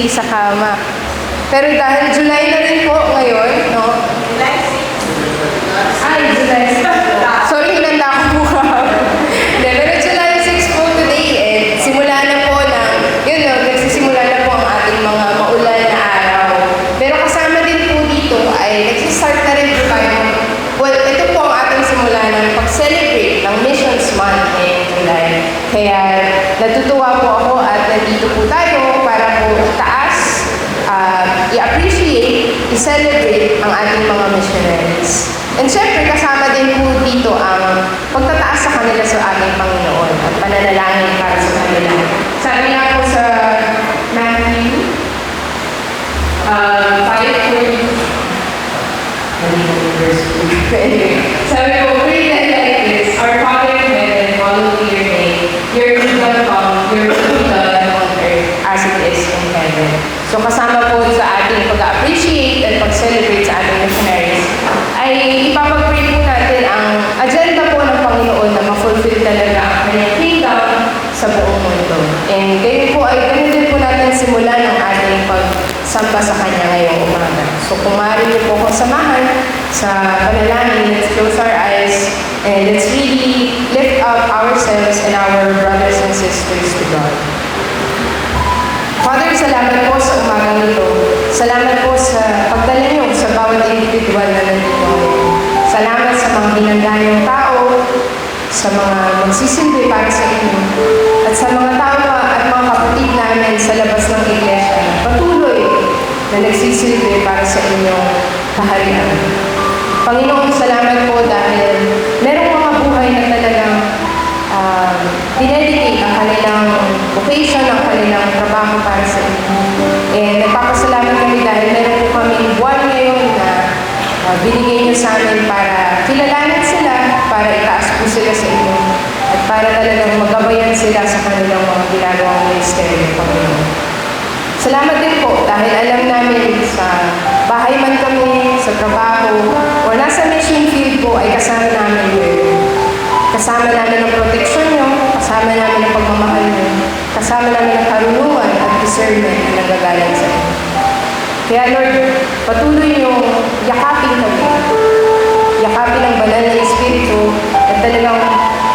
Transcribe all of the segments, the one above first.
sa kama. Pero dahil July na rin po ngayon, no? July 6. Ay, July 6 po. Sorry, hinanda ko po kahapon. Pero July 6 po today, simula na po ng, yun no, nagsisimula na po ang ating mga maulan na araw. Pero kasama din po dito ay nagsistart na rin po tayo. Well, ito po ang ating simula ng pag-celebrate ng Missions Month ngayong July. Kaya natutuwa po ako at nandito po tayo para po itaas, i-appreciate, i-celebrate ang ating mga missionaries. And syempre, kasama din po dito ang pagtataas sa kanila sa ating Panginoon at pananalangin para sa kanila. Sabi nga po sa Matthew 5:40. Sabi ko, pray then like this, Our Father in heaven, hallowed be your name. Your kingdom come, your will be done on earth as it is in heaven. So kasama po sa ating pag-appreciate at pag-celebrate sa ating missionaries, ay ipapag-pray po natin ang agenda po ng Panginoon na ma-fulfill talaga ang kanyang kingdom sa buong mundo. And kayo po ay ganun din po natin simulan ang ating pagsamba sa Kanya ngayong umaga. So kung maaari niyo po akong samahan sa panalangin, let's close our eyes and let's really lift up ourselves and our brothers and sisters to God. Father, salamat po sa umagang ito. Salamat po sa pagdala niyo sa bawat individual na nandito ngayon. Salamat sa mga hinanda niyong tao, sa mga magsisilbi para sa inyo, at sa mga tao at mga kapatid namin sa labas ng iglesia, patuloy na nagsisilbi para sa inyong kaharian. Panginoon, salamat po dahil merong mga buhay na talagang dinedicate ang kanilang vocation, ang kanilang trabaho para sa inyo. And nagpapasalamat kami dahil meron po kami buwan ngayon na binigay niyo sa amin para kilalanin sila, para itaas po sila sa inyo, at para talagang magabayan sila sa kanilang mga ginagawang ministeryo, Panginoon. Salamat din po dahil alam namin sa bahay man kami, sa trabaho, o nasa mission field po ay kasama namin yun. Kasama namin ang proteksyon nyo, kasama namin ang pagmamahal nyo, kasama namin ang karunungan at discernment na nagagaling sa inyo. Kaya Lord, patuloy nyo yakapin kami. Yakapin ang banal na Espiritu at talagang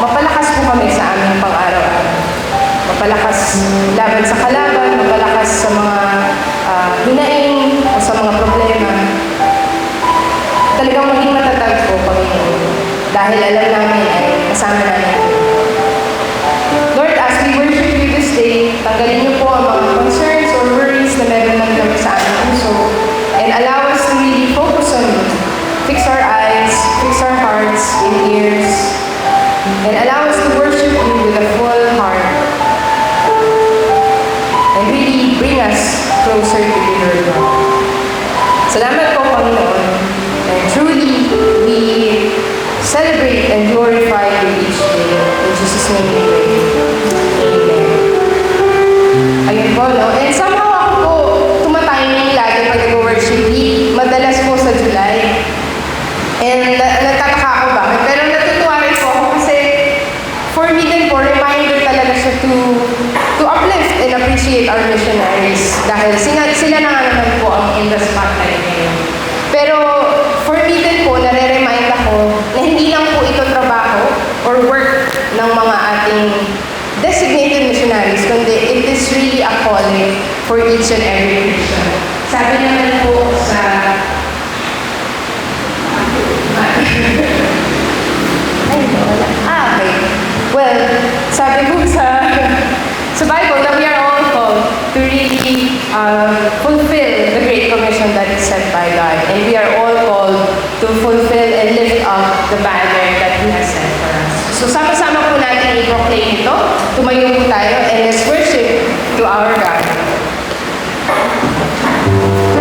mapalakas po kami sa aming pang-araw-araw. Mapalakas laban sa kalaban, mapalakas sa mga hinaing o sa mga problema. Talagang maging matatag po, Panginoon. Dahil alam namin ay kasama namin. Lord, as we worship you this day, tanggalin niyo po ang mga concerns or worries na meron lang kami sa aming puso and allow us to really focus on you. Fix our eyes, fix our hearts and ears, and allow us to worship you with a full heart and really bring us closer to you, Lord God. Salamat po, Panginoon. And truly, we celebrate and glorify you each day. In Jesus' name we pray. Amen. Ayun po, no? And somehow ako po, tumatiming lagi pag nag-worship week. Madalas po sa July. And nagtataka ako bakit. Pero natutuwa rin po ako kasi for me din po, reminder talaga siya to uplift and appreciate our missionaries. Dahil sila na nga naman po ang in the spotlight ngayon. Pero for me din po, nare-remind ako na hindi lang po ito trabaho or work ng mga ating designated missionaries, kundi it is really a calling for each and every Christian. Sabi naman po sa okay. Well, sabi po sa Bible that we are all called to really fulfill the Great Commission that is set by God. And we are all called to fulfill and lift up the banner that He has set for us. So sama-sama po natin i-proclaim ito. Tumayo po tayo and let's worship to our God. Thank you.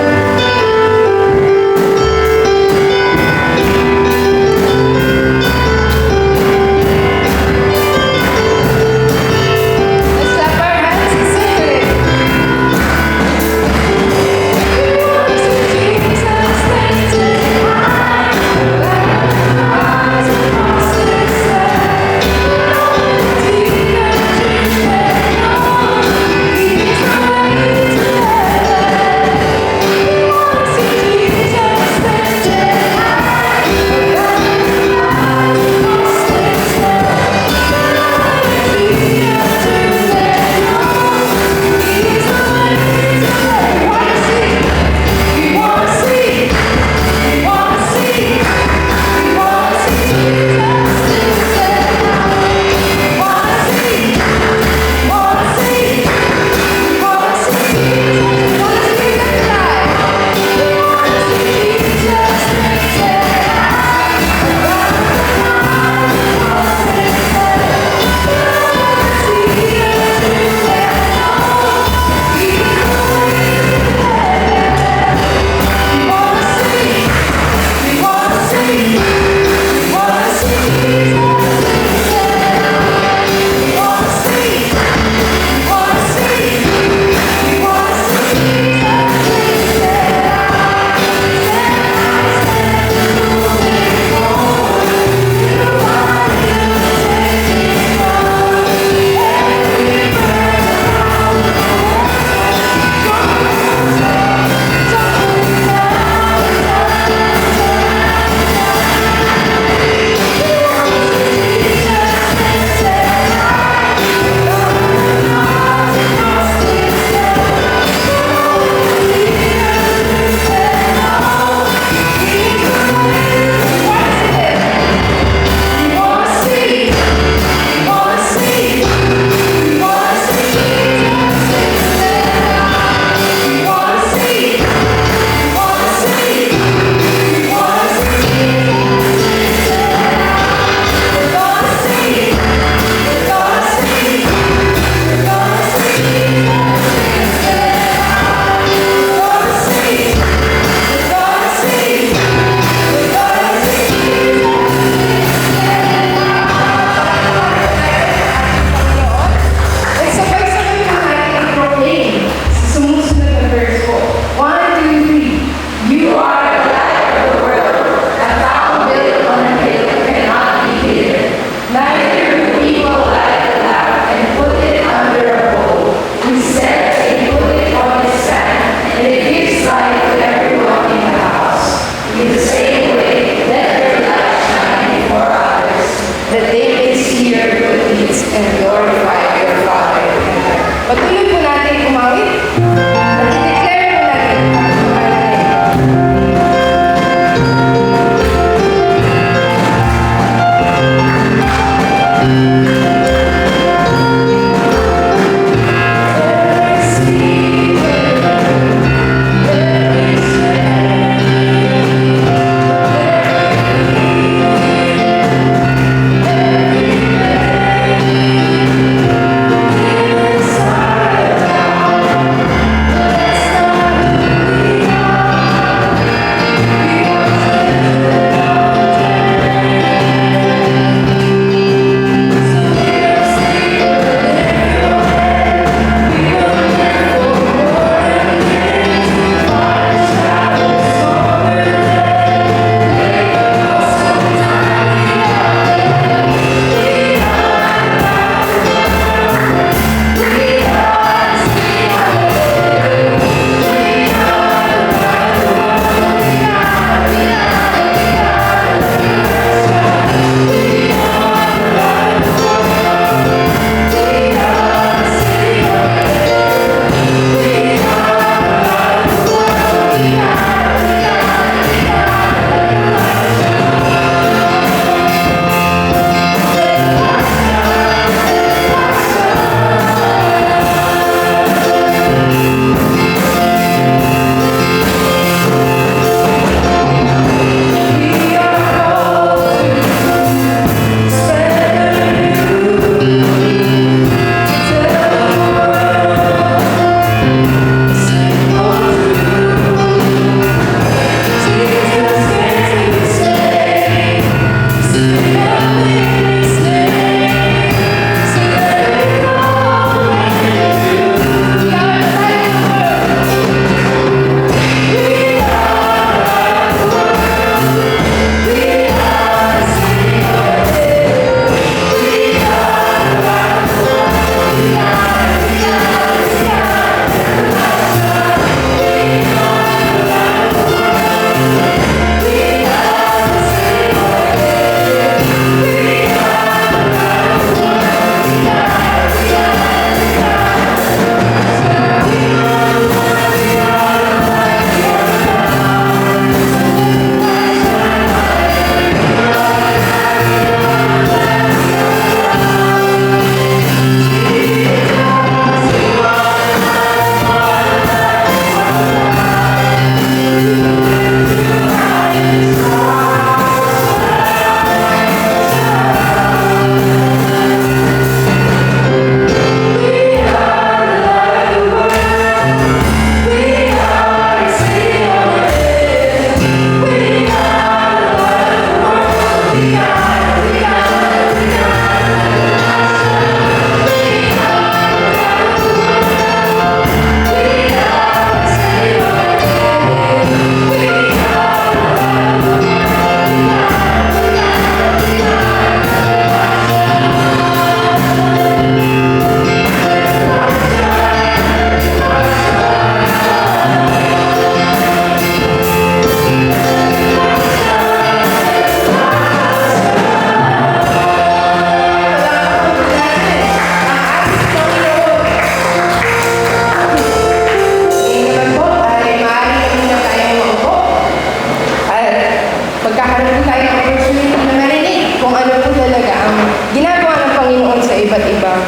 magkakaroon tayo ng opportunity na marinig kung ano po talaga ang ginagawa ng Panginoon sa iba't ibang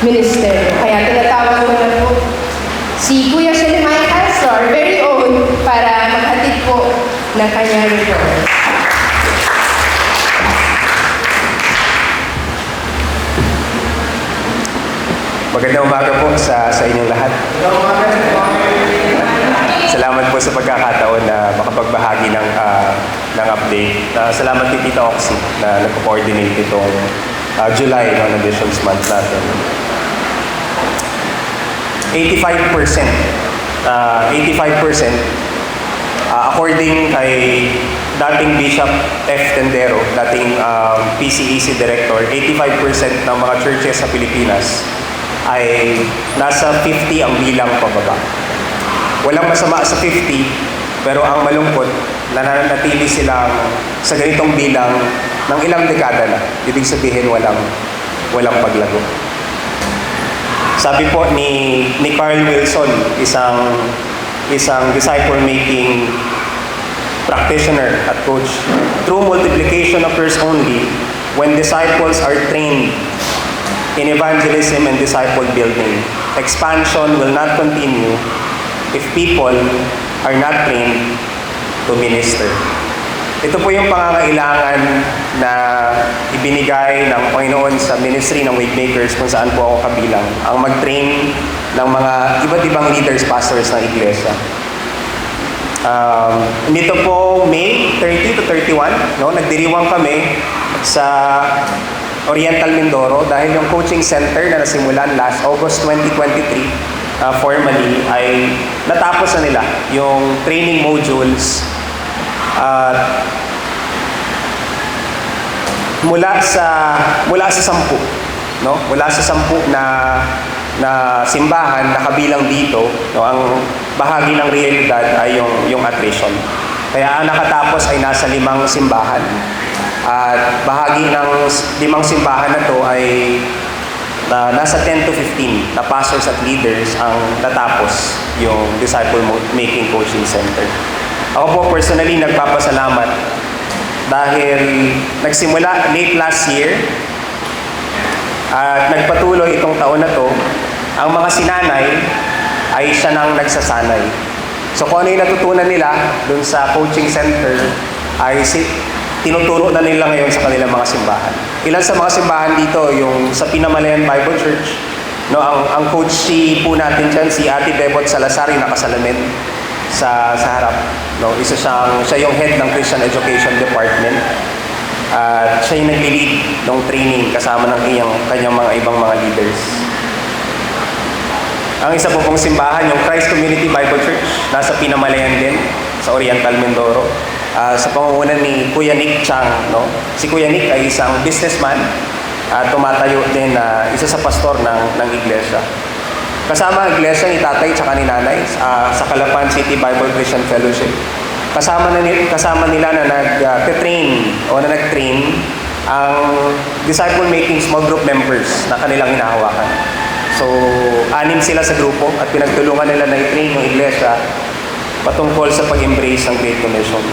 ministeryo. Kaya tinatawag ko na po si Kuya Shelemaya Castro, our very own, para maghatid po ng kanyang report. Magandang umaga po sa inyong lahat. Salamat po sa pagkakataon na makapagbahagi ng update. Salamat kay Tita Oxy na nag-coordinate itong July na Visions Month natin. 85%. 85%. According kay dating Bishop F. Tendero, dating PCEC Director, 85% ng mga churches sa Pilipinas ay nasa 50 ang bilang pababa. Walang masama sa 50, pero ang malungkot, nananatili silang sa ganitong bilang ng ilang dekada na. Ibig sabihin walang paglago. Sabi po ni Carl Wilson, isang disciple-making practitioner at coach, true multiplication occurs only when disciples are trained in evangelism and disciple building. Expansion will not continue if people are not trained to minister. Ito po yung pangangailangan na ibinigay ng Panginoon sa ministry ng Waymakers kung saan po ako kabilang. Ang mag-train ng mga iba't ibang leaders, pastors ng iglesia. Nito po May 30 to 31, no, nagdiriwang kami sa Oriental Mindoro dahil yung coaching center na nasimulan last August 2023 formally ay natapos na nila yung training modules mula sa 10, no? Mula sa 10 na simbahan na kabilang dito, no, ang bahagi ng realidad ay yung attrition. Kaya ang nakatapos ay nasa 5 simbahan. At bahagi ng 5 simbahan na to ay nasa 10 to 15 na pastors at leaders ang natapos yung Disciple Making Coaching Center. Ako po personally nagpapasalamat dahil nagsimula late last year at nagpatuloy itong taon na to. Ang mga sinanay ay siya nang nagsasanay. So kung ano yung natutunan nila dun sa coaching center ay tinuturo na nila ngayon sa kanilang mga simbahan. Ilan sa mga simbahan dito, yung sa Pinamalayan Bible Church, no, ang coach po natin dyan, si Ate Bebot Salazar, yung nakasalamin sa harap. No, siya yung head ng Christian Education Department. At siya yung nag-lead ng training kasama ng kanyang mga ibang mga leaders. Ang isa po pong simbahan, yung Christ Community Bible Church, nasa Pinamalayan din, sa Oriental Mindoro. Sa pangunguna ni Kuya Nick Chang, no? Si Kuya Nick ay isang businessman at tumatayo din na isa sa pastor ng iglesia. Kasama ang iglesia ni tatay at ni nanay sa Calapan City Bible Christian Fellowship. Kasama nila na nag-train ang disciple-making small group members na kanilang hinahawakan. So, 6 sila sa grupo at pinagtulungan nila na i-train yung iglesia patungkol sa pag-embrace ng Great Commission.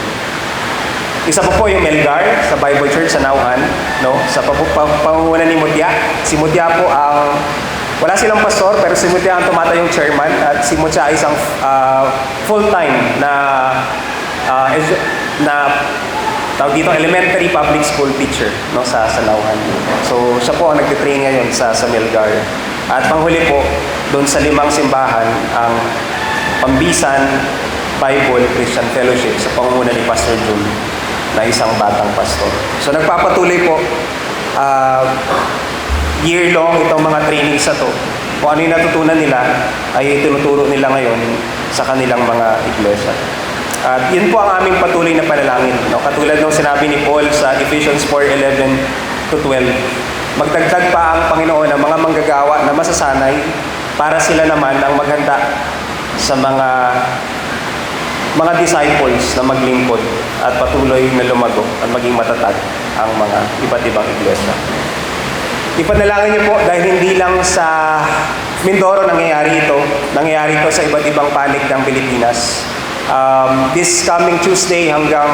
Isa po yung Melgar sa Bible Church sa Nauhan, no? Sa pangunguna ni Mutya. Si Mutya po wala silang pastor, pero si Mutya ang tumatayong chairman at si Mutya ay isang full-time na tawag dito, elementary public school teacher, no, sa Nauhan. So siya po ang nagtitrain ngayon sa Melgar. At panghuli po, doon sa 5 simbahan, ang Pambisan Bible Christian Fellowship sa pangunguna ni Pastor Jun, na isang batang pastor. So nagpapatuloy po year-long itong mga trainings na to. Kung ano yung natutunan nila ay tinuturo nila ngayon sa kanilang mga iglesia. At yun po ang aming patuloy na panalangin. No? Katulad ng sinabi ni Paul sa Ephesians 4:11 to 12. Magdagdag pa ang Panginoon ng mga manggagawa na masasanay para sila naman ang maghanda sa mga disciples na maglingkod at patuloy na lumago at maging matatag ang mga iba't ibang iglesia. Ipanalangin niyo po dahil hindi lang sa Mindoro nangyayari ito sa iba't ibang panig ng Pilipinas. This coming Tuesday hanggang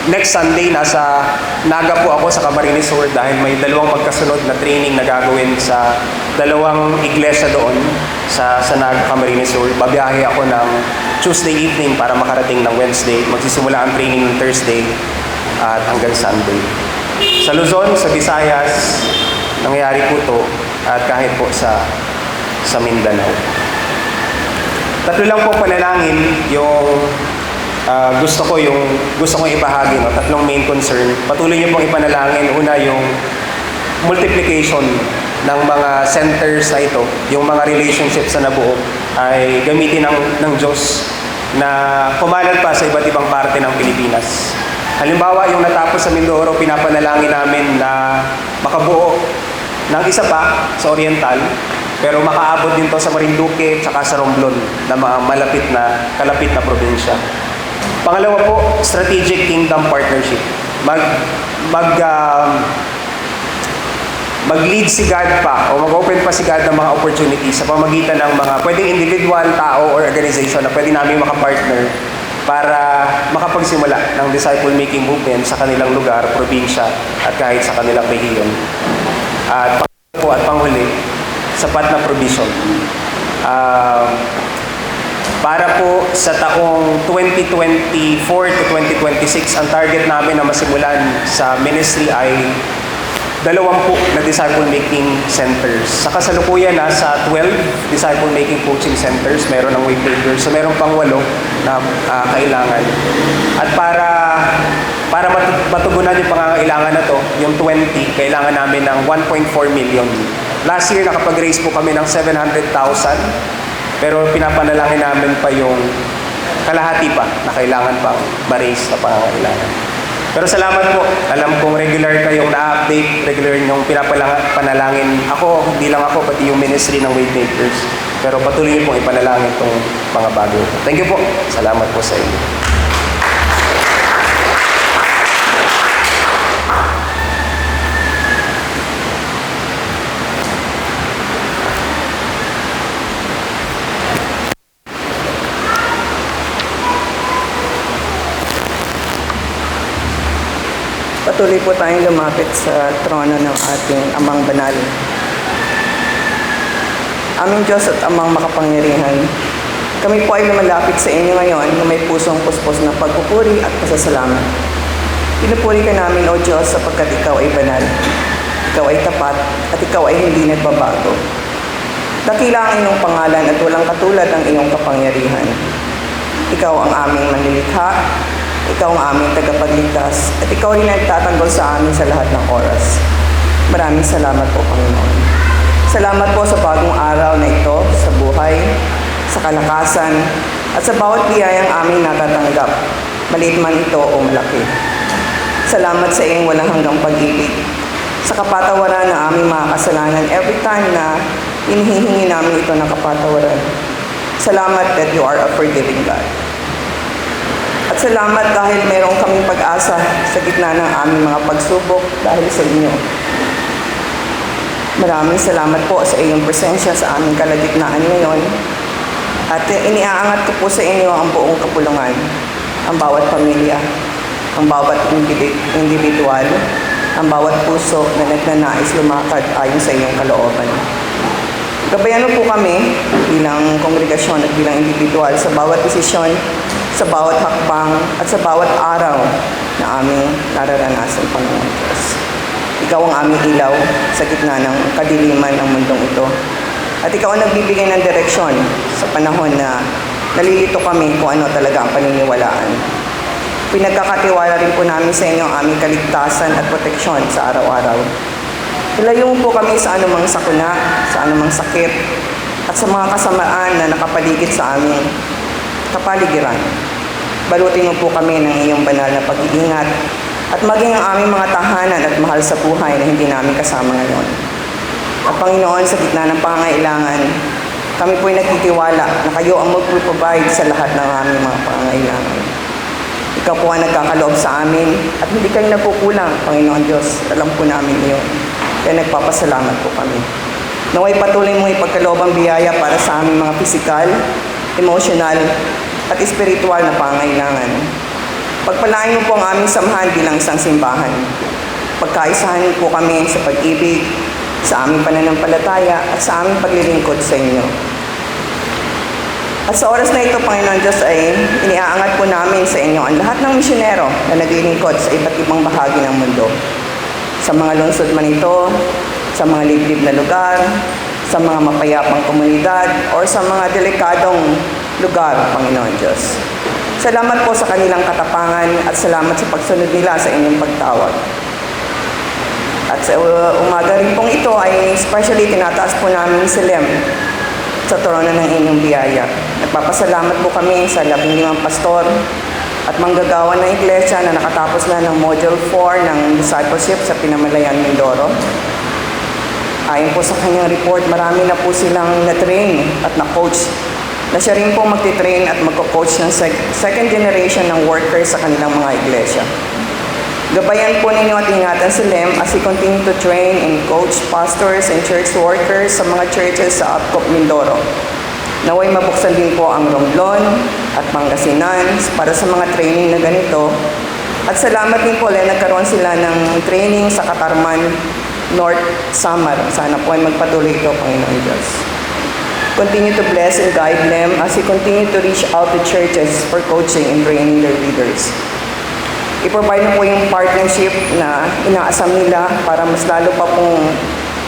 next Sunday, nasa Naga po ako sa Camarines Sur dahil may dalawang magkasunod na training na gagawin sa dalawang iglesia doon sa Naga, Camarines Sur. Babiyahe ako ng Tuesday evening para makarating ng Wednesday. Magsisimula ang training ng Thursday at hanggang Sunday. Sa Luzon, sa Visayas, nangyayari po to at kahit po sa Mindanao. Tatlo lang po panalangin yung gusto kong ibahagi, no? Tatlong main concern. Patuloy niyo pong ipanalangin. Una, yung multiplication ng mga centers na ito, yung mga relationships na nabuo ay gamitin ng Diyos na kumalat pa sa iba't ibang parte ng Pilipinas. Halimbawa, yung natapos sa Mindoro, pinapanalangin namin na makabuo ng isa pa sa Oriental, pero makaabot din to sa Marinduque at sa Romblon na mga kalapit na probinsya. Pangalawa po, strategic kingdom partnership. Mag-lead si God pa o mag-open pa si God ng mga opportunities sa pamagitan ng mga pwedeng individual, tao, or organization na pwede namin makapartner para makapagsimula ng disciple-making movement sa kanilang lugar, probinsya, at kahit sa kanilang rehiyon. At panghuli, sapat na provision. Para po sa taong 2024 to 2026, ang target namin na masimulan sa ministry ay 20 na disciple-making centers. Sa kasalukuyan, sa 12 disciple-making coaching centers, meron ng waymakers. So meron pang 8 na kailangan. At para matugunan yung pangangailangan na to, yung 20, kailangan namin ng 1.4 million. Last year, nakapag-raise po kami ng 700,000. Pero pinapanalangin namin pa yung kalahati pa na kailangan pang ma-raise na pangangailangan. Pero salamat po. Alam kong regular kayong na-update, regular yung pinapanalangin. Ako, hindi lang ako, pati yung ministry ng Waymakers. Pero patuloy niyo pong ipanalangin itong mga bago. Thank you po. Salamat po sa inyo. Patuloy po tayong lumapit sa trono ng ating Amang Banal. Aming Diyos at Amang makapangyarihan, kami po ay lumalapit sa inyo ngayon na may pusong puspos ng pagpupuri at pasasalamat. Pinupuri ka namin, O Diyos, sapagkat Ikaw ay banal, Ikaw ay tapat, at Ikaw ay hindi nagbabago. Dakila ang iyong pangalan at walang katulad ang iyong kapangyarihan. Ikaw ang aming manlilikha, Ikaw ang aming tagapagligtas, at Ikaw rin nagtatanggol sa amin sa lahat ng oras. Maraming salamat po, Panginoon. Salamat po sa bagong araw na ito, sa buhay, sa kalakasan, at sa bawat biyayang aming natatanggap, maliit man ito o malaki. Salamat sa iyong walang hanggang pag-ibig, sa kapatawaran ng aming mga kasalanan every time na hinihingi namin ito ng kapatawaran. Salamat that you are a forgiving God. At salamat dahil mayroon kaming pag-asa sa gitna ng aming mga pagsubok dahil sa inyo. Maraming salamat po sa iyong presensya sa aming kalagitnaan ngayon. At iniaangat ko po sa inyo ang buong kapulungan, ang bawat pamilya, ang bawat individual, ang bawat puso na nagnanais lumakad ayon sa iyong kalooban. Gabayan mo po kami bilang kongregasyon at bilang individual sa bawat desisyon, sa bawat hakbang at sa bawat araw na aming nararanasan, Panginoon Diyos. Ikaw ang aming ilaw sa gitna ng kadiliman ng mundong ito. At Ikaw ang nagbibigay ng direksyon sa panahon na nalilito kami kung ano talaga ang paniniwalaan. Pinagkakatiwala rin po namin sa inyo ang aming kaligtasan at proteksyon sa araw-araw. Ilayo mo po kami sa anumang sakuna, sa anumang sakit, at sa mga kasamaan na nakapaligid sa aming kapaligiran. Balutin mo po kami ng iyong banal na pag-iingat at maging ang aming mga tahanan at mahal sa buhay na hindi namin kasama ngayon. At Panginoon, sa gitna ng pangangailangan, kami po'y nagtitiwala na kayo ang mag-provide sa lahat ng aming mga pangangailangan. Ikaw po ang nagkakaloob sa amin at hindi kayo nagkukulang, Panginoon Diyos. Alam po namin iyon. Kaya nagpapasalamat po kami. Naway patuloy mo ipagkaloob ang biyaya para sa aming mga pisikal, emotional, at espiritual na pangangailangan. Pagpalain mo po ang aming samahan bilang isang simbahan. Pagkaisahan niyo po kami sa pag-ibig, sa aming pananampalataya at sa aming paglilingkod sa inyo. At sa oras na ito, Panginoon Diyos, ay iniaangat po namin sa inyo ang lahat ng misyonero na naglilingkod sa iba't ibang bahagi ng mundo. Sa mga lungsod man ito, sa mga liblib na lugar, sa mga mapayapang komunidad, o sa mga delikadong lugar, Panginoon Diyos. Salamat po sa kanilang katapangan at salamat sa pagsunod nila sa inyong pagtawag. At sa umaga rin pong ito ay especially tinataas po namin si Lem sa trono ng inyong biyaya. Nagpapasalamat po kami sa 15 pastor at manggagawa ng iglesia na nakatapos na ng Module 4 ng Discipleship sa Pinamalayan, Mindoro. Ayon po sa kanyang report, marami na po silang na-train at na-coach na siya rin po magti-train at magko-coach ng second generation ng workers sa kanilang mga iglesia. Gabayan po ninyo at ingatan si Lem as he continue to train and coach pastors and church workers sa mga churches sa Apcop, Mindoro. Naway mabuksan din po ang Romblon at Pangasinan para sa mga training na ganito. At salamat din po dahil nagkaroon sila ng training sa Katarman, North Samar. Sana po ay magpatuloy ito, Panginoon Diyos. Continue to bless and guide them as he continue to reach out to churches for coaching and training their leaders. I-provide na po yung partnership na inaasam nila para mas lalo pa pong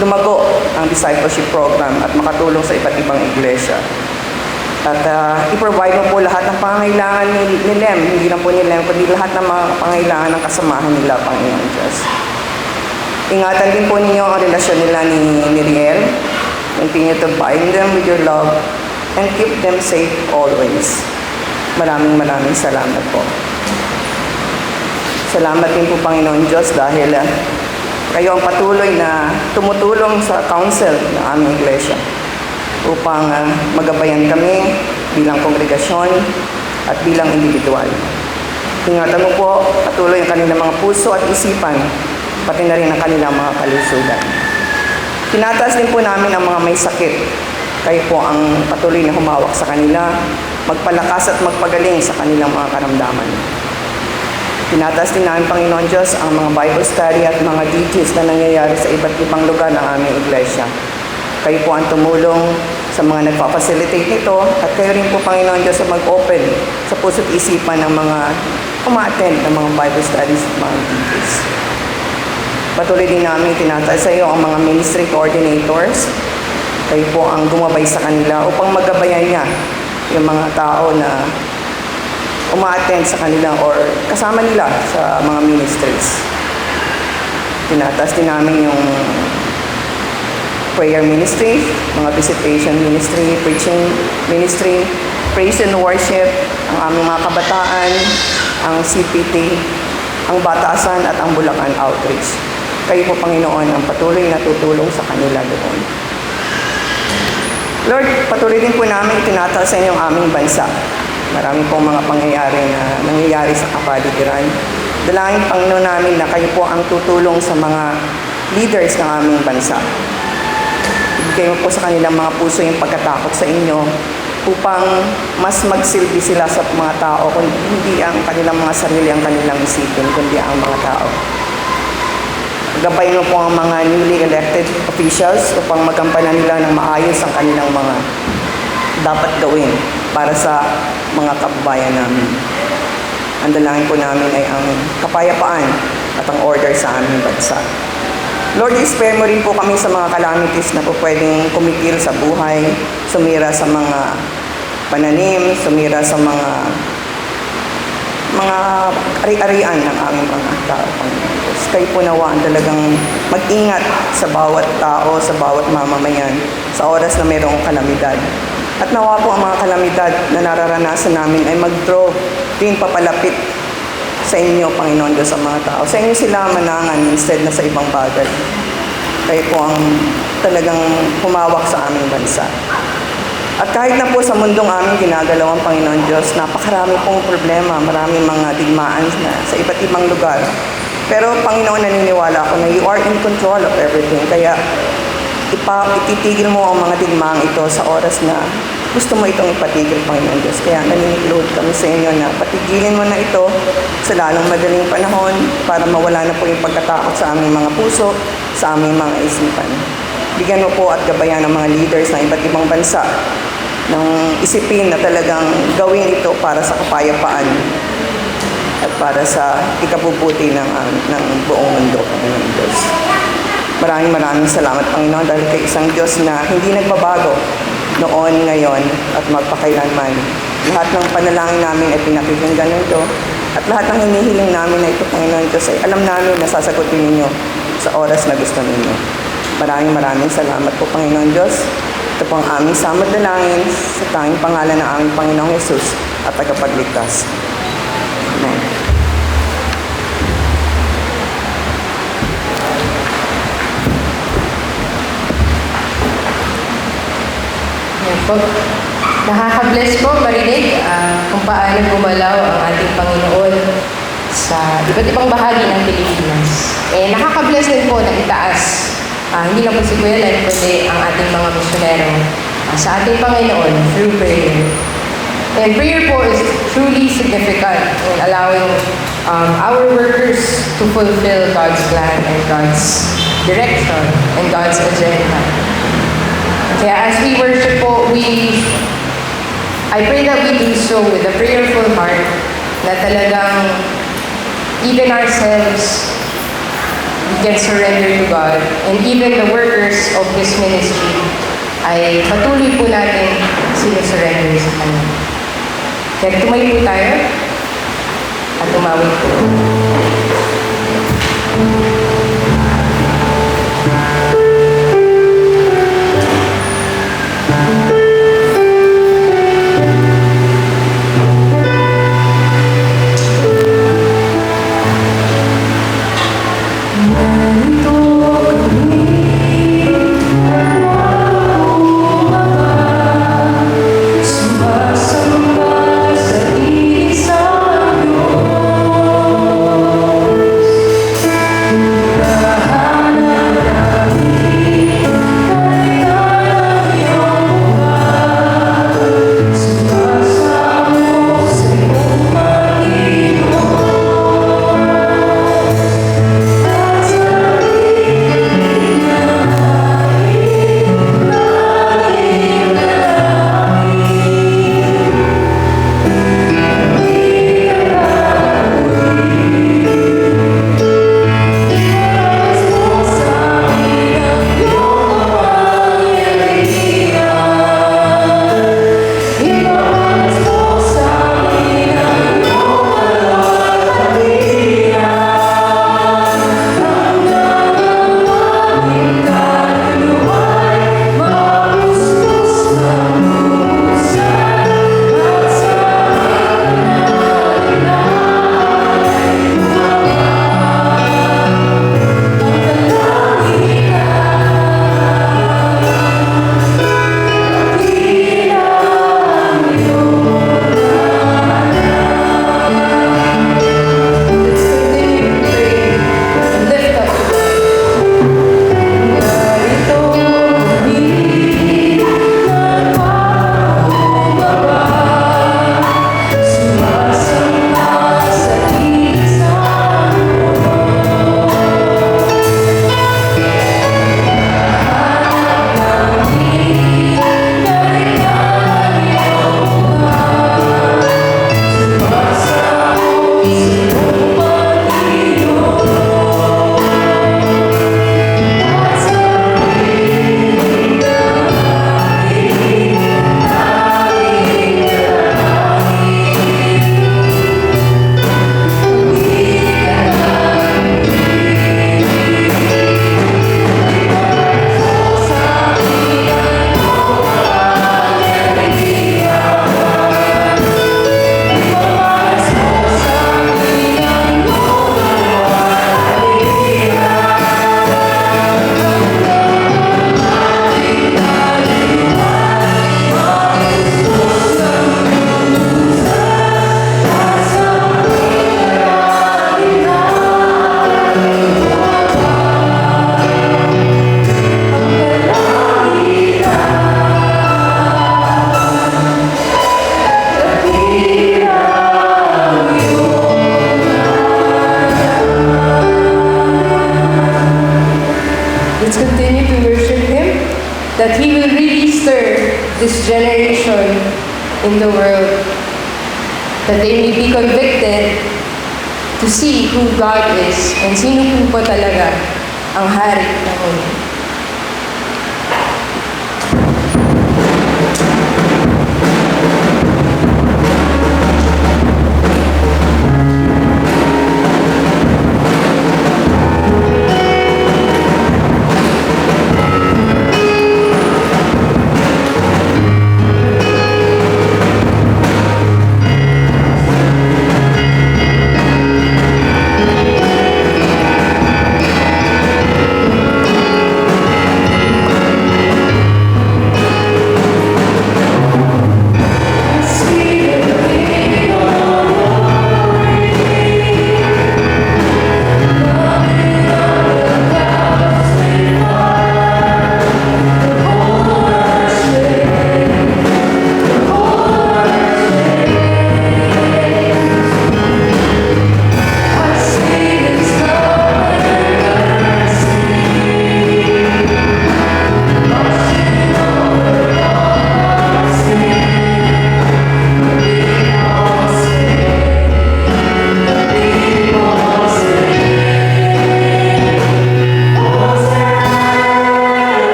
lumago ang discipleship program at makatulong sa iba't ibang iglesia. At i-provide mo po lahat ng pangangailangan ni Lem, hindi lang po ni Lem, kundi lahat ng mga pangangailangan ng kasamahan nila, Panginoon Diyos. Ingatan din po ninyo ang relasyon nila ni Riel. Continue to bind them with your love and keep them safe always. Maraming salamat po. Salamat din po, Panginoon Diyos, dahil kayo ang patuloy na tumutulong sa council ng aming iglesia upang magabayan kami bilang kongregasyon at bilang individual. Ingatan mo po patuloy ang kanilang mga puso at isipan, pati na rin ang kanilang mga kalusugan. Tinataas din po namin ang mga may sakit. Kayo po ang patuloy na humawak sa kanila, magpalakas at magpagaling sa kanilang mga karamdaman. Tinataas din namin, Panginoon Diyos, ang mga Bible study at mga DJs na nangyayari sa iba't ibang lugar ng aming iglesia. Kayo po ang tumulong sa mga nagpa-facilitate nito at kayo rin po, Panginoon Diyos, sa mag-open sa puso't isipan ng mga uma-attend ng mga Bible studies at mga DJs. Patuloy din namin tinataas sa iyo ang mga ministry coordinators. Kayo po ang gumabay sa kanila upang magabayan niya yung mga tao na uma-attend sa kanila or kasama nila sa mga ministries. Tinataas din namin yung prayer ministry, mga visitation ministry, preaching ministry, praise and worship, ang aming mga kabataan, ang CPT, ang batasan at ang Bulacan Outreach. Kayo po, Panginoon, ang patuloy na tutulong sa kanila doon. Lord, patuloy din po namin itinataas sa inyo ang aming bansa. Marami pong mga pangyayari na nangyayari sa kapaligiran. Dalangin, Panginoon, namin na kayo po ang tutulong sa mga leaders ng aming bansa. Ibigay mo po sa kanilang mga puso yung pagkatakot sa inyo upang mas magsilbi sila sa mga tao, kundi hindi ang kanilang mga sarili ang kanilang isipin, kundi ang mga tao. Gabayin mo po ang mga newly elected officials upang magampanan nila ng maayos ang kanilang mga dapat gawin para sa mga kababayan namin. Ang dalangin po namin ay ang kapayapaan at ang order sa aming bansa. Lord, spare mo rin po kami sa mga calamities na po pwedeng kumikil sa buhay, sumira sa mga pananim, sumira sa mga ari-arian ng aming mga tao, Panginoon. Kayo po nawaan talagang mag-ingat sa bawat tao, sa bawat mamamayan, sa oras na mayroong kalamidad. At nawa po ang mga kalamidad na nararanasan namin ay mag-draw din papalapit sa inyo, Panginoon Diyos, sa mga tao. Sa inyo sila manangan instead na sa ibang bagay. Kayo po ang talagang humawak sa aming bansa. At kahit na po sa mundong aming ginagalawan, Panginoon Diyos, napakarami pong problema, maraming mga digmaan na sa iba't ibang lugar. Pero, Panginoon, naniniwala ako na you are in control of everything. Kaya, ititigil mo ang mga digmaang ito sa oras na gusto mo itong ipatigil, Panginoon Diyos. Kaya naninilood kami sa inyo na patigilin mo na ito sa lalong madaling panahon para mawala na po yung pagkatakot sa aming mga puso, sa aming mga isipan. Bigyan mo po at gabayan ng mga leaders ng iba't ibang bansa ng isipin na talagang gawin ito para sa kapayapaan at para sa ikabubuti ng buong mundo, Panginoon Diyos. Maraming salamat, Panginoon, dahil kay isang Diyos na hindi nagbabago noon, ngayon, at magpakailanman. Lahat ng panalangin namin ay pinakikinggan nito, at lahat ng hinihiling namin na ito, Panginoon Diyos, ay alam namin na sasagutin ninyo sa oras na gusto ninyo. Maraming salamat po, Panginoon Diyos. Ito po ang aming samad dalangin sa tanging pangalan ng aming Panginoong Yesus at tagapagligtas. Amen. Yan po. Nakaka-bless po marinig kung paano gumalaw ang ating Panginoon sa iba't ibang bahagi ng Pilipinas. Nakaka-bless din po na itaas, hindi lang po si Kuya Len, kundi ang ating mga misyonero sa ating Panginoon through prayer. And prayer po is truly significant in allowing our workers to fulfill God's plan and God's direction and God's agenda. Kaya as we worship po, I pray that we do so with a prayerful heart na talagang even ourselves, we can surrender to God. And even the workers of this ministry ay patuloy po natin sinusurrender sa Kanya. Kaya tumayo po tayo at tumawid po. Sumasamba sa isang Diyos. that He will really stir this generation in the world, that they may be convicted to see who God is and sino po talaga ang hari ng mundo.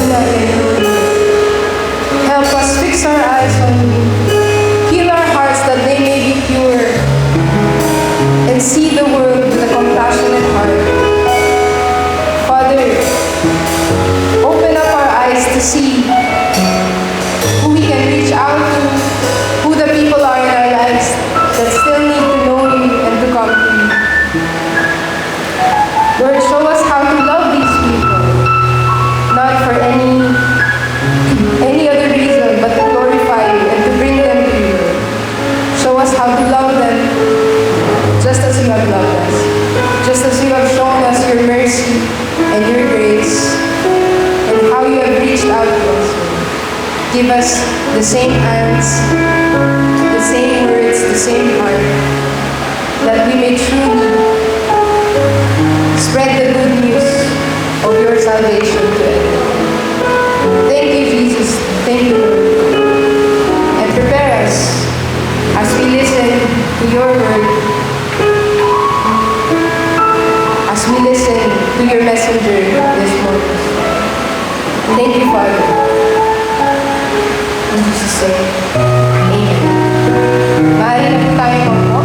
muna and know you. Help us fix our eyes on you. Heal our hearts that they may be pure and see the world with a compassionate heart. Father, open up our eyes to see who we can reach out to, who the people are in our lives that still need to know you and to come to you. Lord, show us how to love these people, not for any other reason but to glorify you and to bring them to you. Show us how to love them just as you have loved us, just as you have shown us your mercy and your grace, and how you have reached out to us. Give us the same hands, the same words, the same heart, that we may truly spread the good news of your salvation to everyone. Thank you, Jesus. Thank you, Lord. And prepare us as we listen to your word, as we listen to your messenger this morning. Thank you, Father. In Jesus' name, amen. Maaari na po tayo po.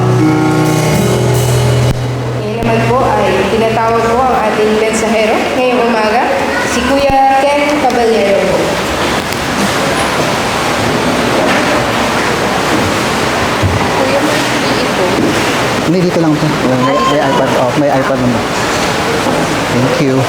Ngayon naman po ay tinatawag po ang ating mensahero ngayong umaga, si Kuya Ken Caballero po. Kuya, maliit po. Hindi, dito lang ito. May iPad. Oh, may iPad naman. Thank you.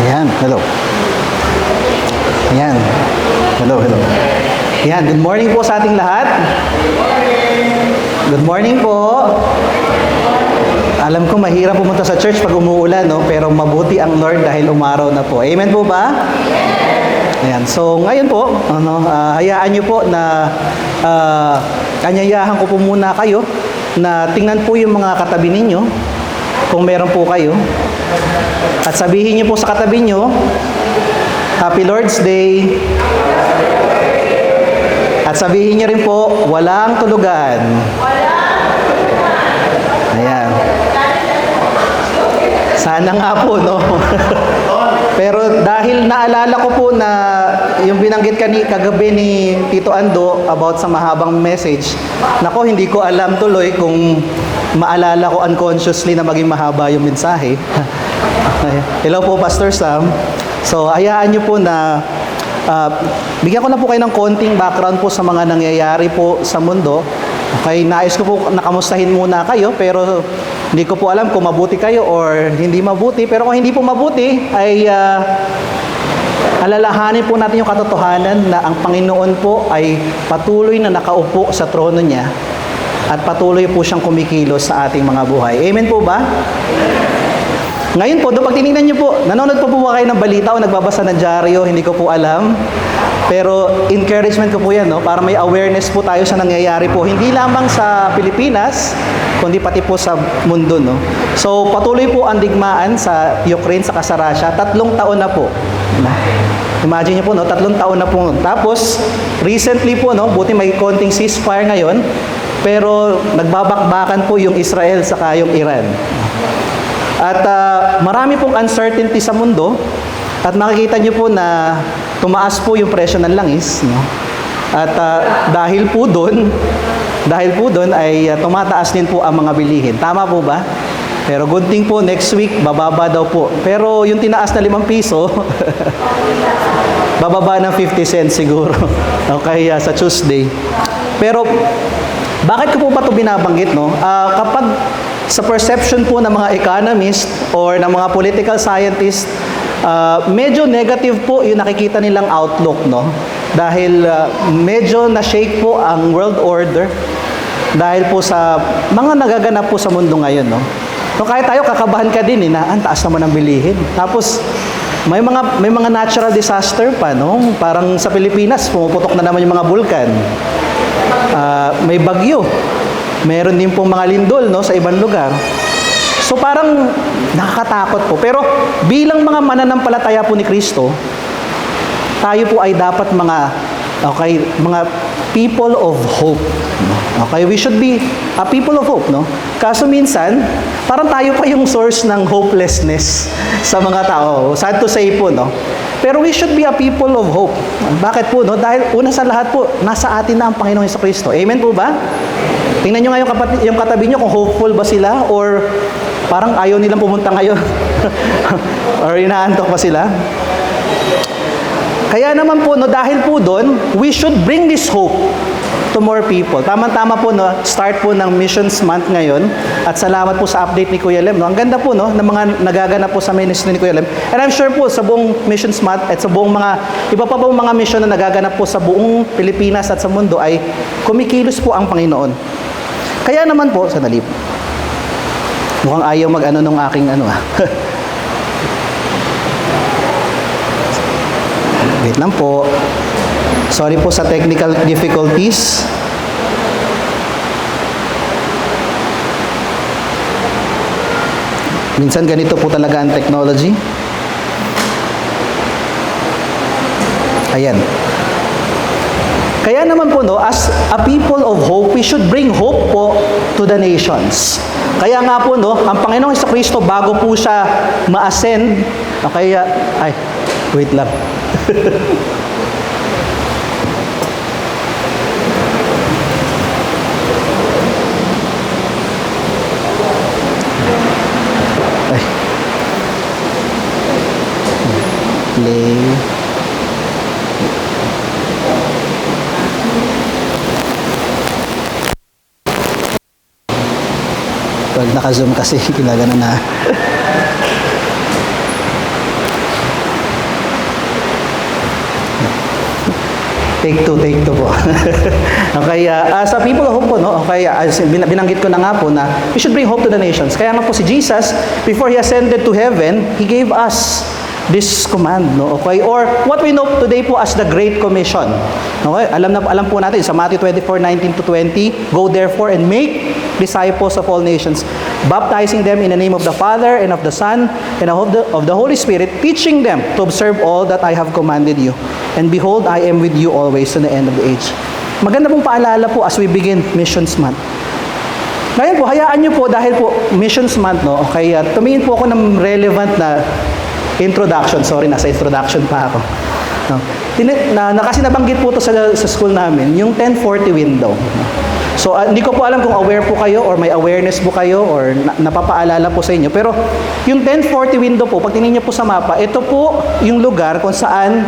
Ayan, hello. Ayan. Hello, hello. Ayan, good morning po sa ating lahat. Good morning po. Alam ko mahirap pumunta sa church pag umuulan, no? Pero mabuti ang Lord dahil umaraw na po. Amen po ba? Ayan. So, ngayon po, hayaan niyo po na anyayahan ko po muna kayo na tingnan po yung mga katabi ninyo kung meron po kayo. At sabihin niyo po sa katabi niyo, Happy Lord's Day. At sabihin niyo rin po, walang tulugan. Ayan. Sana nga po, no? Pero dahil naalala ko po na yung binanggit kagabi ni Tito Ando about sa mahabang message, nako, hindi ko alam tuloy kung maalala ko unconsciously na maging mahaba yung mensahe. Hello po, Pastor Sam. So, hayaan niyo po na bigyan ko na po kayo ng konting background po sa mga nangyayari po sa mundo. Okay, nais ko po nakamustahin muna kayo, pero hindi ko po alam kung mabuti kayo or hindi mabuti. Pero kung hindi po mabuti, ay alalahanin po natin yung katotohanan na ang Panginoon po ay patuloy na nakaupo sa trono niya at patuloy po siyang kumikilos sa ating mga buhay. Amen po ba? Ngayon po, pag tinignan niyo po, nanonood po ba kayo ng balita o nagbabasa ng dyaryo, hindi ko po alam. Pero encouragement ko po yan, no? Para may awareness po tayo sa nangyayari po. Hindi lamang sa Pilipinas, kundi pati po sa mundo, no? So, patuloy po ang digmaan sa Ukraine sa Russia. 3 taon na po. Imagine niyo po, no? 3 taon na po. Tapos, recently po, no? Buti may konting ceasefire ngayon. Pero, nagbabakbakan po yung Israel saka yung Iran. At marami pong uncertainty sa mundo. At makikita niyo po na tumaas po yung presyo ng langis, no? At dahil po doon ay tumataas din po ang mga bilihin. Tama po ba? Pero good thing po, next week bababa daw po. Pero yung tinaas na 5 piso, bababa ng 50 cents siguro. Okay, sa Tuesday. Pero bakit ko po ba ito binabanggit, no? Kapag sa perception po ng mga economist or ng mga political scientists, medyo negative po yung nakikita nilang outlook, no? Dahil medyo na-shake po ang world order dahil po sa mga nagaganap po sa mundo ngayon, no? So kahit tayo kakabahan ka din, na ang taas naman ang bilihin. Tapos may mga natural disaster pa, no? Parang sa Pilipinas, pumuputok na naman yung mga bulkan. May bagyo. Meron din pong mga lindol, no, sa ibang lugar. So parang nakakatakot po. Pero bilang mga mananampalataya po ni Kristo, tayo po ay dapat mga people of hope. Okay, we should be a people of hope, no? Kaso minsan, parang tayo pa yung source ng hopelessness sa mga tao. Sad to say po, no? Pero we should be a people of hope. Bakit po, no? Dahil una sa lahat po, nasa atin na ang Panginoong Jesucristo. Amen po ba? Tingnan nyo nga yung katabi nyo kung hopeful ba sila or parang ayaw nilang pumunta ngayon. Or inaantok pa sila. Kaya naman po, no, dahil po doon, we should bring this hope to more people. Tama-tama po, no, start po ng Missions Month ngayon. At salamat po sa update ni Kuya Lem. No? Ang ganda po, no, ng mga nagaganap po sa ministry ni Kuya Lem. And I'm sure po sa buong Missions Month at sa buong iba pa po mga mission na nagaganap po sa buong Pilipinas at sa mundo ay kumikilos po ang Panginoon. Kaya naman po, sandali po. Mukhang ayaw mag-ano nung aking Wait lang po. Sorry po sa technical difficulties. Minsan ganito po talaga ang technology. Ayan. Kaya naman po, no, as a people of hope, we should bring hope po to the nations. Kaya nga po, no, ang Panginoong Jesucristo, bago po siya ma-ascend, wait lang. Play. Pag naka-zoom kasi, ginagano na. Take two po. Okay, as a people of hope po, no? Okay, as binanggit ko na nga po na we should bring hope to the nations. Kaya nga po si Jesus, before He ascended to heaven, He gave us this command, no? Okay? Or what we know today po as the Great Commission. Okay? Alam po natin sa Matthew 24:19-20, go therefore and make disciples of all nations, baptizing them in the name of the Father and of the Son and of the Holy Spirit, teaching them to observe all that I have commanded you. And behold, I am with you always to the end of the age. Maganda pong paalala po as we begin Missions Month. Ngayon po, hayaan nyo po dahil po Missions Month, no? Okay, tumingin po ako ng relevant na introduction. Sorry, nasa introduction pa ako. No? Kasi nabanggit po ito sa school namin, yung 1040 window. No? So, hindi ko po alam kung aware po kayo or may awareness po kayo or napapaalala po sa inyo. Pero, yung 1040 window po, pag tingin niyo po sa mapa, ito po yung lugar kung saan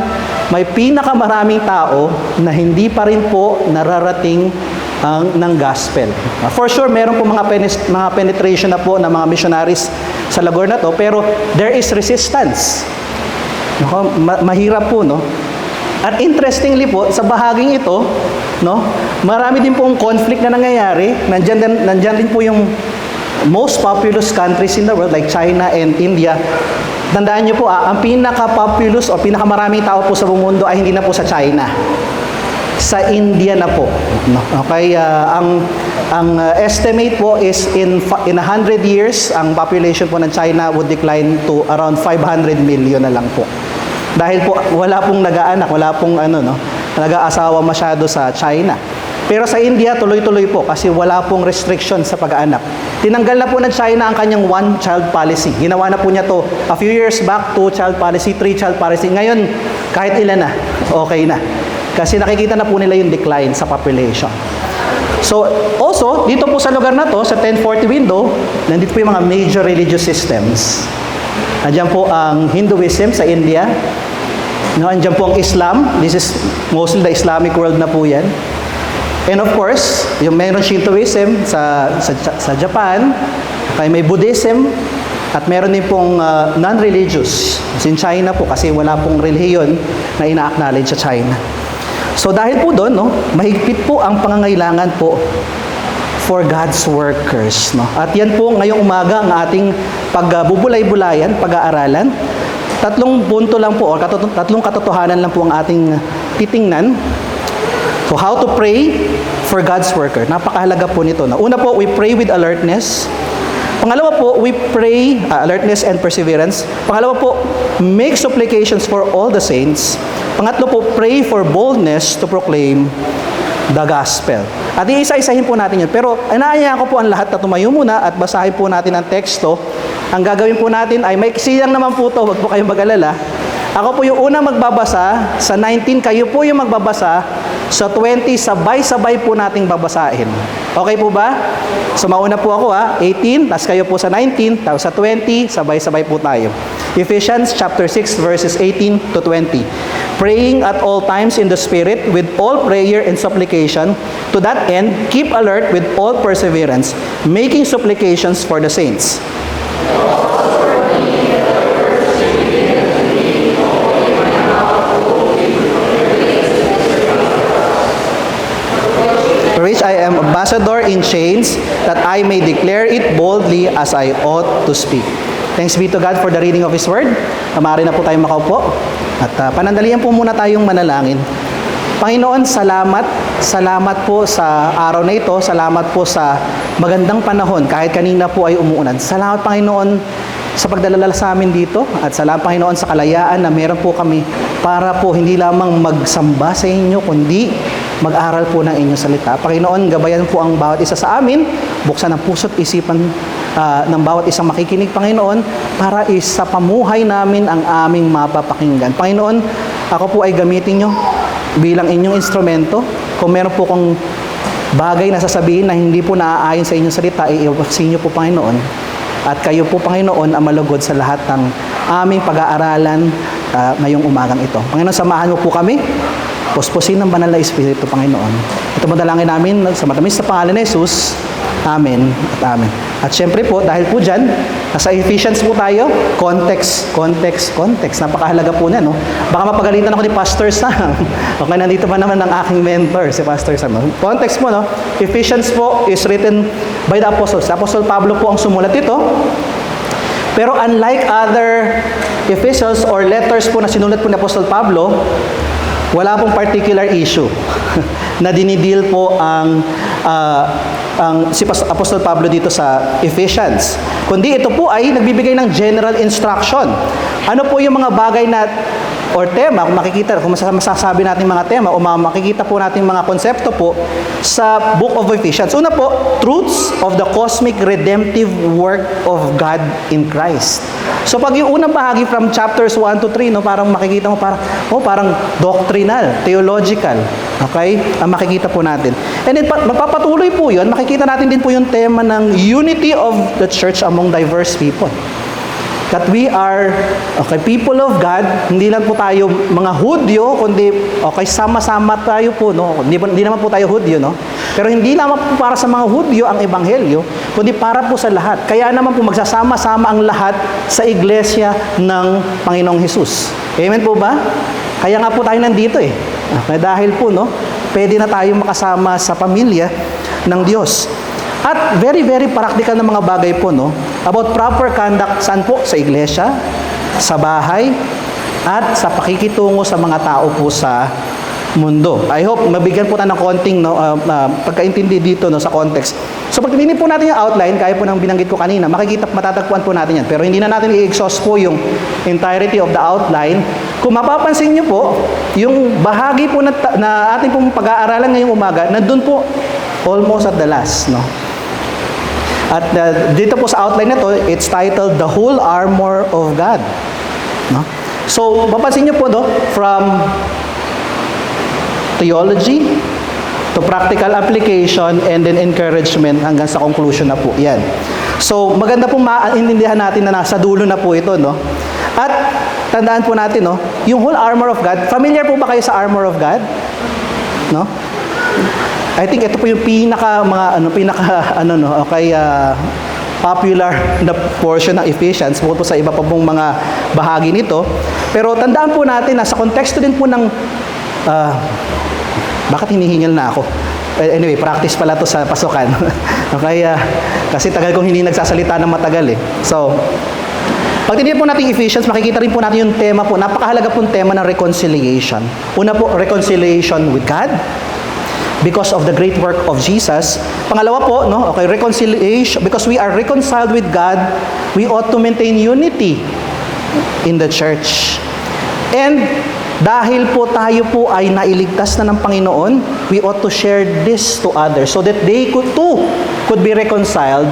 may pinakamaraming tao na hindi pa rin po nararating ng gospel. For sure, meron po mga penetration na po ng mga missionaries sa lugar na to, pero there is resistance. Mahirap po, no? At interestingly po, sa bahaging ito, no, marami din pong conflict na nangyayari. Nandyan din po yung most populous countries in the world like China and India. Tandaan niyo po, ang pinaka-populous o pinakamaraming tao po sa buong mundo ay hindi na po sa China. Sa India na po. Okay, ang estimate po is in 100 years, ang population po ng China would decline to around 500 million na lang po. Dahil po wala pong nag-aanak, wala pong nag-aasawa masyado sa China. Pero sa India, tuloy-tuloy po kasi wala pong restriction sa pag-aanak. Tinanggal na po ng China ang kanyang one-child policy. Ginawa na po niya to a few years back, two-child policy, three-child policy. Ngayon, kahit ilan na, okay na. Kasi nakikita na po nila yung decline sa population. So, also, dito po sa lugar na to, sa 1040 window, nandito po yung mga major religious systems. Nandiyan po ang Hinduism sa India. Nandiyan po ang Islam. This is mostly the Islamic world na po yan. And of course, yung meron Shintoism sa Japan, okay, may Buddhism, at meron din pong non-religious. In China po, kasi wala pong relihiyon na ina-acknowledge sa China. So dahil po doon, no, mahigpit po ang pangangailangan po for God's workers. No? At yan po ngayong umaga ang ating pagbubulay-bulayan, pag-aaralan. Tatlong punto lang po, o tatlong katotohanan lang po ang ating titingnan. So how to pray for God's worker. Napakahalaga po nito. No? Una po, we pray with alertness. Pangalawa po, we pray, alertness and perseverance. Pangalawa po, make supplications for all the saints. Pangatlo po, pray for boldness to proclaim the gospel. At iisa-isahin po natin yun. Pero inaayaan ko po ang lahat na tumayo muna at basahin po natin ang teksto. Ang gagawin po natin ay may lang naman po ito, huwag po kayong mag-alala. Ako po yung unang magbabasa, sa 19 kayo po yung magbabasa, sa 20 sabay-sabay po nating babasahin. Okay po ba? So mauna po ako 18, tapos kayo po sa 19, tapos sa 20, sabay-sabay po tayo. Ephesians chapter 6 verses 18 to 20. Praying at all times in the Spirit with all prayer and supplication, to that end keep alert with all perseverance, making supplications for the saints. For which I am ambassador in chains, that I may declare it boldly as I ought to speak. Thanks be to God for the reading of His Word. Maaari na po tayong makaupo. At panandalian po muna tayong manalangin. Panginoon, salamat. Salamat po sa araw na ito. Salamat po sa magandang panahon. Kahit kanina po ay umuulan. Salamat, Panginoon, sa pagdalala sa amin dito. At salamat, Panginoon, sa kalayaan na meron po kami para po hindi lamang magsamba sa inyo, kundi mag-aral po ng inyong salita. Panginoon, gabayan po ang bawat isa sa amin. Buksan ang puso't isipan ng bawat isang makikinig, Panginoon, para isa pamuhay namin ang aming mapapakinggan. Panginoon, ako po ay gamitin nyo bilang inyong instrumento. Kung meron po kong bagay na sasabihin na hindi po naaayon sa inyong salita, iiwasin nyo po, Panginoon. At kayo po, Panginoon, ang malugod sa lahat ng aming pag-aaralan ngayong umagang ito. Panginoon, samahan mo po kami. Puspusin ng banal na Espiritu, Panginoon. Ito madalangin namin sa matamis na pangalan ni Jesus. Amen at amen. At syempre po, dahil po dyan, nasa Ephesians po tayo, context. Napakahalaga po na, no? Baka mapagalitan ako ni Pastor Sam. Okay, nandito pa naman ang aking mentor, si Pastor Sam. Context po, no? Ephesians po is written by the apostles. Si Apostle Pablo po ang sumulat ito. Pero unlike other epistles or letters po na sinulat po ni Apostle Pablo, wala pong particular issue na dinidil po ang si Apostol Pablo dito sa Ephesians. Kundi ito po ay nagbibigay ng general instruction. Ano po yung mga bagay na or tema, kung makikita, kung masasabi natin mga tema o makikita po natin mga konsepto po sa Book of Ephesians. Una po, truths of the cosmic redemptive work of God in Christ. So pag yung unang bahagi from chapters 1 to 3, no, parang makikita mo parang doctrinal, theological. Okay? Ang makikita po natin. And then magpapatuloy po 'yon, makikita natin din po yung tema ng unity of the church among diverse people. That we are, people of God, hindi lang po tayo mga Hudyo, kundi, sama-sama tayo po, no? Hindi naman po tayo Hudyo, no? Pero hindi naman po para sa mga Hudyo ang Ebanghelyo, kundi para po sa lahat. Kaya naman po magsasama-sama ang lahat sa iglesia ng Panginoong Hesus. Amen po ba? Kaya nga po tayo nandito eh. Dahil po, no? Pwede na tayong makasama sa pamilya ng Diyos. At very, very practical na mga bagay po, no? About proper conduct, saan po? Sa iglesia, sa bahay, at sa pakikitungo sa mga tao po sa mundo. I hope mabigyan po tayo ng konting pagkaintindi dito, no, sa context. So pag tinignan po natin yung outline, kaya po nang binanggit ko kanina, matatagpuan po natin yan. Pero hindi na natin i-exhaust po yung entirety of the outline. Kung mapapansin nyo po, yung bahagi po na ating pong pag-aaralan ngayong umaga, nandun po almost at the last, no? At dito po sa outline na to, it's titled The Whole Armor of God, no? So, mapapansin nyo po, no, from theology to practical application and then encouragement hanggang sa conclusion na po. Yan. So, maganda pong maintindihan natin na nasa dulo na po ito, no? At tandaan po natin, no, yung whole armor of God. Familiar po ba kayo sa armor of God? No? I think ito po yung popular na portion ng Ephesians bukod po sa iba pa pong mga bahagi nito. Pero tandaan po natin na sa konteksto din po ng bakit hinihingal na ako? Anyway, practice pala to sa pasukan. Okay, kasi tagal kong hindi nagsasalita ng matagal eh. So, pag tinignan po natin Ephesians, makikita rin po natin yung tema po, napakahalaga pong tema ng reconciliation. Una po, reconciliation with God because of the great work of Jesus. Pangalawa po, no, okay, reconciliation, because we are reconciled with God, we ought to maintain unity in the church. And dahil po tayo po ay nailigtas na ng Panginoon, we ought to share this to others so that they could be reconciled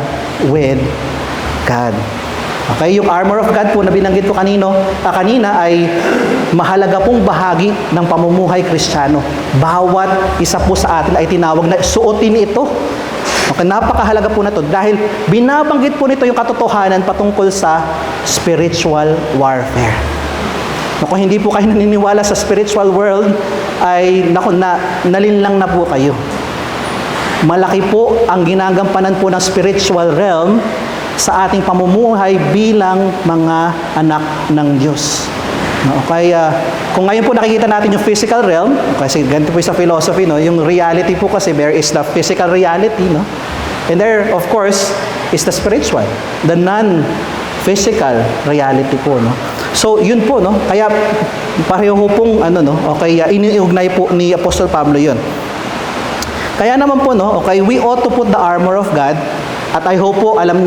with God. Okay, yung armor of God po na binanggit ko kanina ay mahalaga pong bahagi ng pamumuhay Kristiyano. Bawat isa po sa atin ay tinawag na suotin ito. Okay, napakahalaga po na ito dahil binabanggit po nito yung katotohanan patungkol sa spiritual warfare. Kung hindi po kayo naniniwala sa spiritual world, ay nalinlang na po kayo. Malaki po ang ginagampanan po ng spiritual realm sa ating pamumuhay bilang mga anak ng Diyos. Okay, kung ngayon po nakikita natin yung physical realm, kasi ganito po sa philosophy, no, yung reality po kasi there is the physical reality, no? And there, of course, is the spiritual, the non-physical reality po, no? So, yun po, no? Kaya, pareho pong, okay, iniugnay po ni Apostol Pablo yun. Kaya naman po, no, okay, we ought to put the armor of God, at I hope po, alam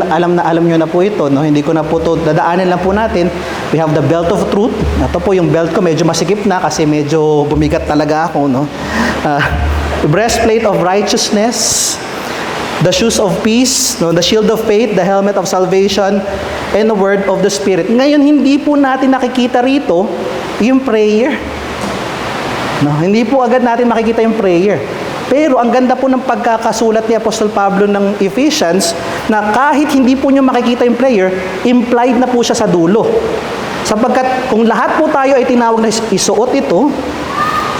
nyo na po ito, no? Hindi ko na po ito, dadaanin lang po natin. We have the belt of truth. Ito po yung belt ko, medyo masikip na kasi medyo bumigat talaga ako, no? Breastplate of righteousness, the shoes of peace, no, the shield of faith, the helmet of salvation, and the word of the Spirit. Ngayon, hindi po natin nakikita rito yung prayer. No, hindi po agad natin makikita yung prayer. Pero ang ganda po ng pagkakasulat ni Apostol Pablo ng Ephesians na kahit hindi po nyo makikita yung prayer, implied na po siya sa dulo. Sapagkat kung lahat po tayo ay tinawag na isuot ito,